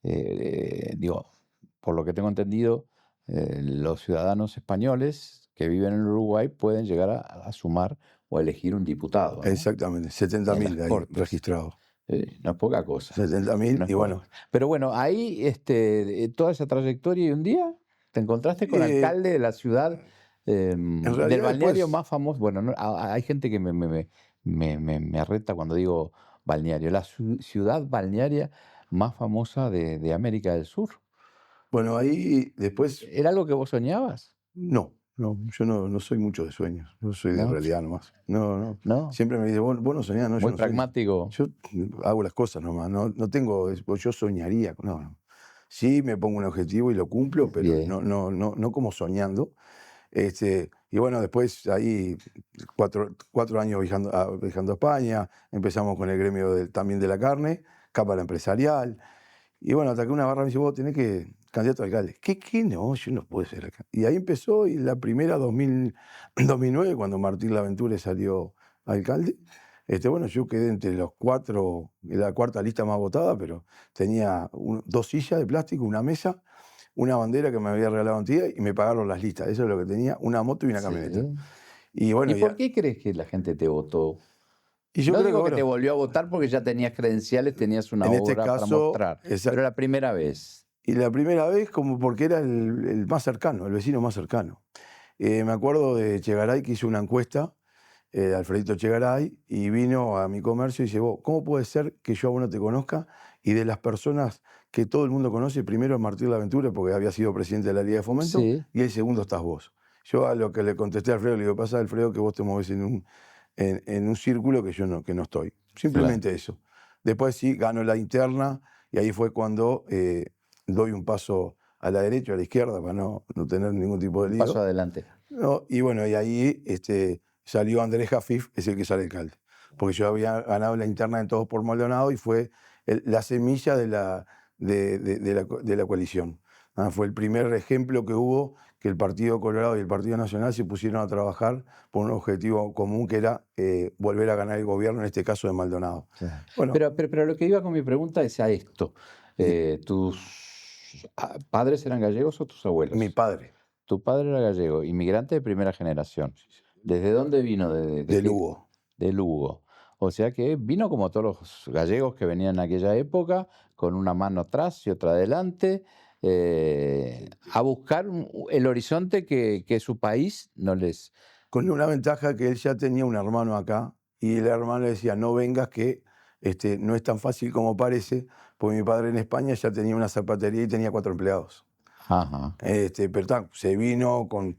digo, por lo que tengo entendido, los ciudadanos españoles que viven en Uruguay pueden llegar a sumar o a elegir un diputado, ¿no? Exactamente, En 70.000 las ahí Cortes. registrados. No es poca cosa. 70.000 No es y poca bueno, cosa. Pero bueno, ahí toda esa trayectoria y un día te encontraste con eh, alcalde de la ciudad, en del realidad balneario después, más famoso. Bueno, hay gente que me arreta cuando digo balneario. La ciudad balnearia más famosa de América del Sur. bueno, ahí después, ¿Era algo que vos soñabas? no, yo no soy mucho de sueños, yo soy de ¿No? realidad nomás. No, ¿No? siempre me dicen, vos no soñás, no, yo Muy no sueño. pragmático. Yo hago las cosas nomás, no tengo, yo soñaría, no. Sí me pongo un objetivo y lo cumplo, pero Bien. no como soñando. Y bueno, después ahí 4 años viajando a España, empezamos con el gremio también de la carne, cámara empresarial, y bueno, hasta que una barra me dice, vos tenés que candidato a alcalde. ¿Qué? No, yo no puedo ser alcalde. Y ahí empezó, y la primera 2009, cuando Martín Laventure salió alcalde, bueno, yo quedé entre los 4, en la cuarta lista más votada, pero tenía 2 sillas de plástico, una mesa, una bandera que me había regalado un tía y me pagaron las listas. Eso es lo que tenía, una moto y una camioneta. Sí. Y bueno, ¿Y por qué crees que la gente te votó? y yo No creo que, digo que te bueno, volvió a votar porque ya tenías credenciales, tenías una en este obra para caso, mostrar, pero la primera vez. y la primera vez como porque era el más cercano, el vecino más cercano. Me acuerdo de Chegaray, que hizo una encuesta, Alfredito Chegaray, y vino a mi comercio y dice, vos, ¿cómo puede ser que yo a vos no te conozca? Y de las personas que todo el mundo conoce, primero es Martín Laventure, porque había sido presidente de la Liga de Fomento, Sí, y el segundo estás vos. Yo a lo que le contesté a Alfredo, le digo, pasa, Alfredo, que vos te movés en un círculo que yo no estoy. claro. Simplemente eso. Después sí, gano la interna, y ahí fue cuando doy un paso a la derecha o a la izquierda para no tener ningún tipo de Un lío. paso adelante. ¿No? Y bueno, y ahí salió Andrés Jafif, es el que sale alcalde. Porque yo había ganado la interna en Todos por Maldonado y fue la semilla de la coalición. Fue el primer ejemplo que hubo que el Partido Colorado y el Partido Nacional se pusieron a trabajar por un objetivo común que era volver a ganar el gobierno, en este caso de Maldonado. Claro. Bueno, Pero lo que iba con mi pregunta es a esto. ¿Tus padres eran gallegos o tus mi abuelos? padre, Tu padre era gallego, inmigrante de primera generación. ¿Desde dónde vino? de Lugo. De Lugo. O sea que vino como todos los gallegos que venían en aquella época, con una mano atrás y otra adelante, a buscar el horizonte que su país con una ventaja que él ya tenía un hermano acá y el hermano le decía, no vengas que no es tan fácil como parece, porque mi padre en España ya tenía una zapatería y tenía 4 empleados. Ajá. Pero se vino con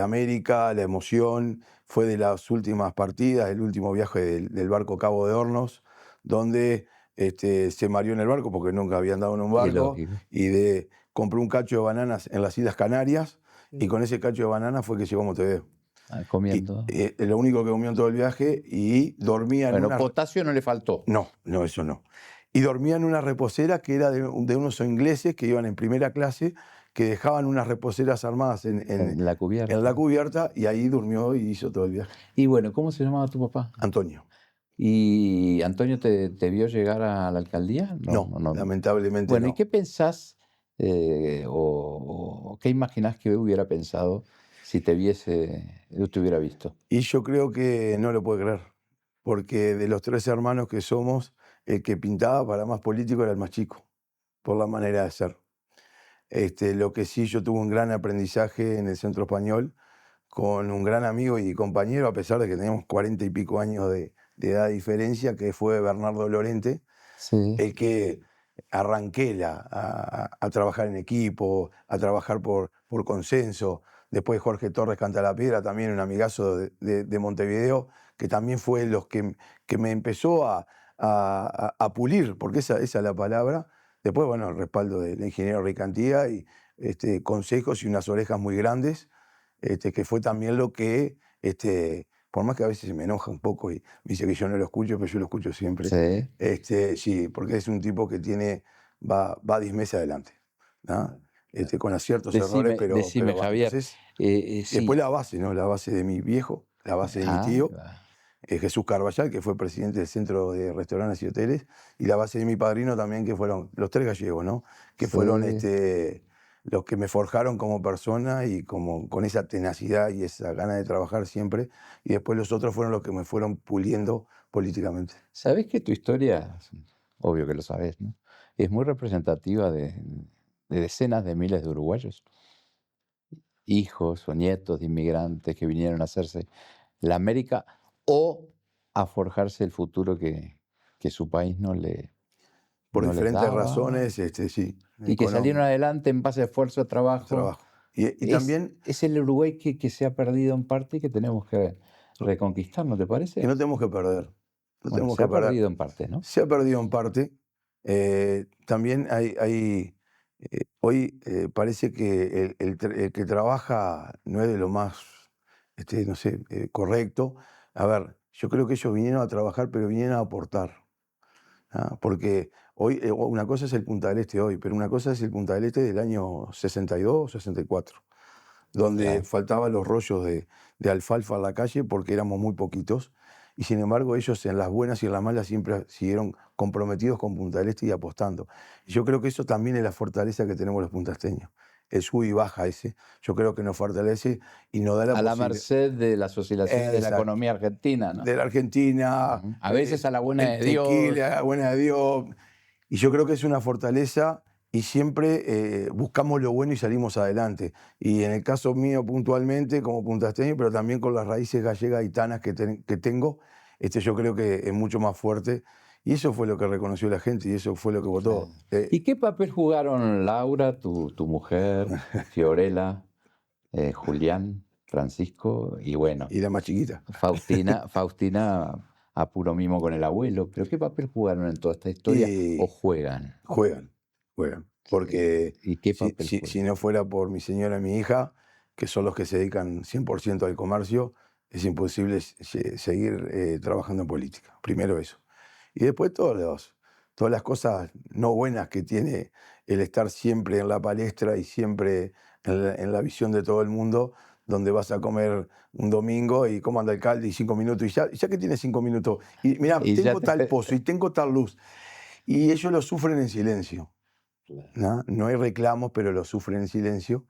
América, la emoción, fue de las últimas partidas, el último viaje del barco Cabo de Hornos, donde se mareó en el barco porque nunca había andado en un Y barco, lógico. y compró un cacho de bananas en las Islas Canarias, y con ese cacho de bananas fue que llegó a Montevideo. Y Comiendo. lo único que comió en todo el viaje, y dormía en Bueno, una... potasio no le faltó. No, eso no. Y dormía en una reposera que era de unos ingleses que iban en primera clase, que dejaban unas reposeras armadas En la cubierta. en la cubierta, y ahí durmió y hizo todo el viaje. Y bueno, ¿cómo se llamaba tu papá? Antonio. ¿Y Antonio te vio llegar a la alcaldía? No, lamentablemente Bueno, no. ¿y qué pensás o qué imaginás que hubiera pensado si te hubiera visto? Y yo creo que no lo puede creer, porque de los 3 hermanos que somos, el que pintaba para más político era el más chico, por la manera de ser. Lo que sí, yo tuve un gran aprendizaje en el Centro Español, con un gran amigo y compañero, a pesar de que teníamos 40 y pico años de edad de diferencia, que fue Bernardo Lorente, Sí. el que arranqué a trabajar en equipo, a trabajar por consenso. Después Jorge Torres Cantalapiedra, también un amigazo de Montevideo, que también fue los que me empezó a pulir, porque esa es la palabra. Después, bueno, el respaldo del ingeniero Ricantía y consejos y unas orejas muy grandes, que fue también lo que, por más que a veces me enoja un poco y me dice que yo no lo escucho, pero yo lo escucho siempre. Sí. Sí, porque es un tipo que va 10 meses adelante, ¿no? Con aciertos, errores, pero va. Javier. Entonces, Sí. después la base, ¿no? La base de mi viejo, la base de mi tío, Jesús Carballal, que fue presidente del Centro de Restaurantes y Hoteles, y la base de mi padrino también, que fueron los 3 gallegos, ¿no? Que fueron los que me forjaron como persona y con esa tenacidad y esa gana de trabajar siempre, y después los otros fueron los que me fueron puliendo políticamente. ¿Sabés que tu historia, obvio que lo sabés, ¿no? Es muy representativa de decenas de miles de uruguayos, hijos o nietos de inmigrantes que vinieron a hacerse la América o a forjarse el futuro que su país no les diferentes daba, razones, sí. y que salieron adelante en base a esfuerzo, trabajo. Y también... Es el Uruguay que se ha perdido en parte y que tenemos que reconquistar, ¿no te parece? Que no tenemos que perder. Se ha perdido en parte, ¿no? Se ha perdido en parte. También hoy parece que el que trabaja no es de lo más, no sé, correcto. A ver, yo creo que ellos vinieron a trabajar, pero vinieron a aportar. Porque hoy, una cosa es el Punta del Este hoy, pero una cosa es el Punta del Este del año 62 o 64, donde faltaban los rollos de alfalfa en la calle porque éramos muy poquitos. Y sin embargo ellos en las buenas y en las malas siempre siguieron comprometidos con Punta del Este y apostando. Y yo creo que eso también es la fortaleza que tenemos los puntasteños. El sub y baja ese, yo creo que nos fortalece y nos da la la posibilidad. merced de las oscilaciones de la economía argentina, ¿no? De la Argentina. A veces a la buena de Dios. Tequila, a la buena de Dios. Y yo creo que es una fortaleza y siempre buscamos lo bueno y salimos adelante. Y en el caso mío puntualmente como puntasteño, pero también con las raíces gallegas gitanas que tengo, yo creo que es mucho más fuerte. Y eso fue lo que reconoció la gente y eso fue lo que votó. ¿Y qué papel jugaron Laura, tu mujer, Fiorella, Julián, Francisco y bueno, Y la más chiquita. Faustina a puro mimo con el abuelo? ¿Pero qué papel jugaron en toda esta historia o juegan? Juegan. Porque ¿Y qué papel si no fuera por mi señora y mi hija, que son los que se dedican 100% al comercio, es imposible seguir trabajando en política. Primero eso. Y después todas las cosas no buenas que tiene el estar siempre en la palestra y siempre en la visión de todo el mundo, donde vas a comer un domingo y cómo anda el alcalde y 5 minutos, y ya que tiene 5 minutos, y mirá, tengo tal pozo y tengo tal luz. Y ellos lo sufren en silencio. No hay reclamos, pero lo sufren en silencio.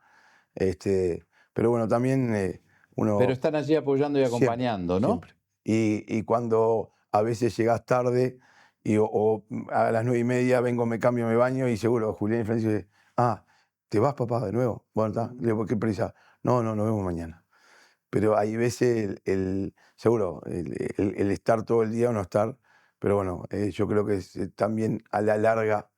Pero bueno, también uno... Pero están allí apoyando y acompañando, ¿no? Siempre. Y cuando a veces llegas tarde o a las 9:30 vengo, me cambio, me baño y seguro Julián y Francisco dicen, ¿te vas, papá, de nuevo? Bueno, está. Le digo, ¿qué prisa? No, nos vemos mañana. pero hay veces seguro, el estar todo el día o no estar, pero bueno, yo creo que también a la larga,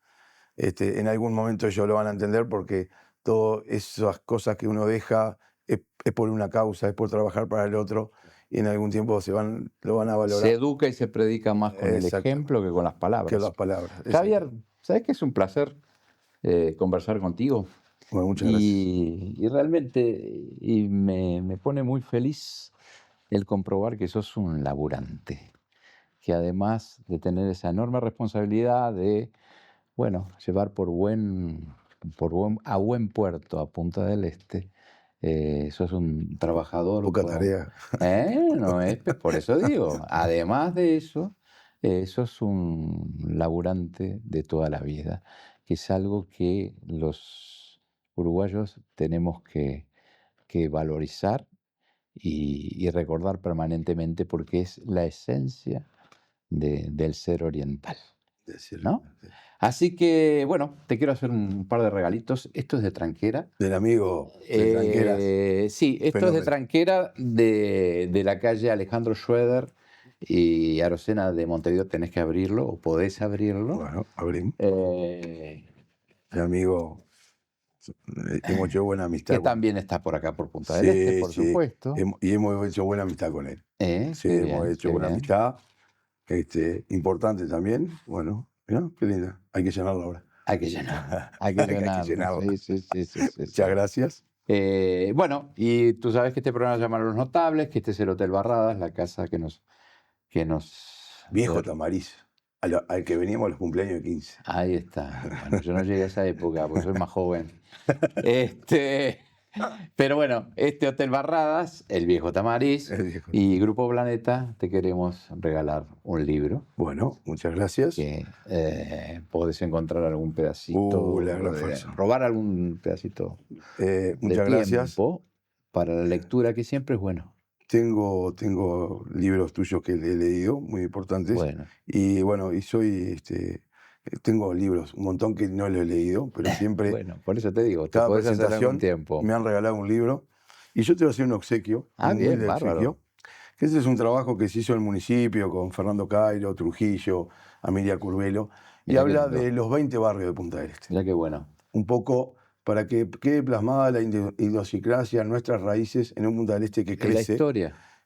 en algún momento ellos lo van a entender, porque todas esas cosas que uno deja es por una causa, es por trabajar para el otro, y en algún tiempo lo van a valorar. Se educa y se predica más con el ejemplo que con las palabras. Que las palabras. Javier, ¿sabes que es un placer conversar contigo? Bueno, muchas gracias. Y realmente me pone muy feliz el comprobar que sos un laburante, que además de tener esa enorme responsabilidad de, bueno, llevar a buen puerto a Punta del Este, sos un trabajador. Poca tarea. No es, por eso digo, además de eso, sos un laburante de toda la vida, que es algo que los uruguayos tenemos que valorizar y recordar permanentemente, porque es la esencia del ser oriental, ¿no? Así que, bueno, te quiero hacer un par de regalitos. Esto es de Tranquera. Del amigo de Tranqueras. Sí, esto es de Tranquera, de la calle Alejandro Schroeder y Arocena de Montevideo. Tenés que abrirlo, o podés abrirlo. Bueno, abrimos. El amigo, hemos hecho buena amistad. Que también está por acá, por Punta del Este, por supuesto. Y hemos hecho buena amistad con él. Sí, hemos hecho buena amistad. Importante también. Bueno, ¿no? Qué linda. Hay que llenarla ahora. Hay que llenarla. Hay que llenarla. Sí. Muchas gracias. Bueno, y tú sabes que este programa se llama Los Notables, que este es el Hotel Barradas, la casa que nos Viejo Tamariz, al que veníamos a los cumpleaños de 15. Ahí está. Bueno, yo no llegué a esa época porque soy más joven. Pero bueno, este Hotel Barradas, el Viejo Tamariz y Grupo Planeta, te queremos regalar un libro. Bueno, muchas gracias. Que podés encontrar algún pedacito, robar algún pedacito muchas gracias. Tiempo para la lectura, que siempre es bueno. Tengo libros tuyos que he leído, muy importantes. Bueno. Y bueno, tengo libros, un montón que no los he leído, pero siempre. Bueno, por eso te digo, cada presentación me han regalado un libro. Y yo te voy a hacer un obsequio. Bien, bárbaro. Que ese es un trabajo que se hizo en el municipio con Fernando Cairo, Trujillo, Amelia Curvelo. Y habla de los 20 barrios de Punta del Este. Mira qué bueno. Un poco para que quede plasmada la idiosincrasia, nuestras raíces en un Punta del Este que crece.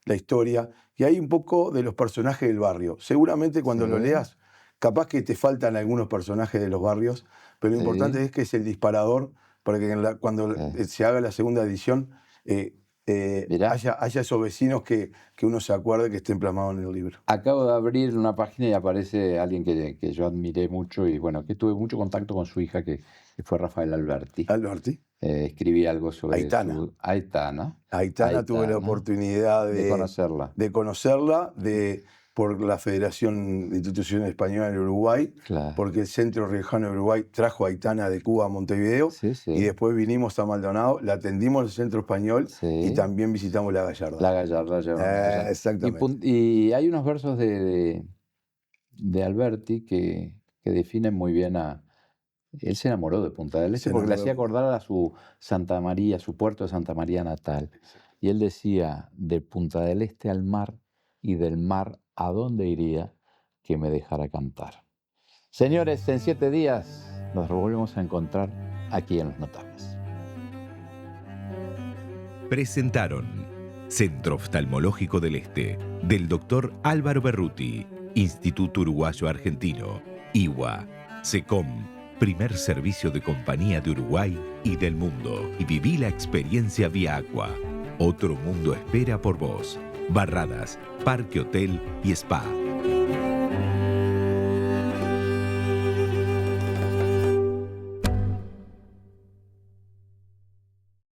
La historia. Y hay un poco de los personajes del barrio. Seguramente cuando lo leas, capaz que te faltan algunos personajes de los barrios, pero lo importante es que es el disparador para que cuando se haga la segunda edición haya esos vecinos que uno se acuerde que estén plasmados en el libro. Acabo de abrir una página y aparece alguien que yo admiré mucho y bueno, que tuve mucho contacto con su hija, que fue Rafael Alberti. Escribí algo sobre Aitana. Aitana tuve la oportunidad de conocerla. Por la Federación de Instituciones Españolas en Uruguay, porque el Centro Riojano de Uruguay trajo a Aitana de Cuba a Montevideo, y después vinimos a Maldonado, la atendimos en el Centro Español y también visitamos La Gallarda. La Gallarda. Exactamente. Y hay unos versos de Alberti que definen muy bien Él se enamoró de Punta del Este porque le hacía acordar a su Santa María, su puerto de Santa María natal. Y él decía, de Punta del Este al mar y del mar ¿a dónde iría que me dejara cantar? Señores, en 7 días nos volvemos a encontrar aquí en Los Notables. Presentaron Centro Oftalmológico del Este, del Dr. Álvaro Berruti, Instituto Uruguayo Argentino, IWA, SECOM, primer servicio de compañía de Uruguay y del mundo. Y viví la experiencia vía Aqua. Otro mundo espera por vos. Barradas, Parque Hotel y Spa.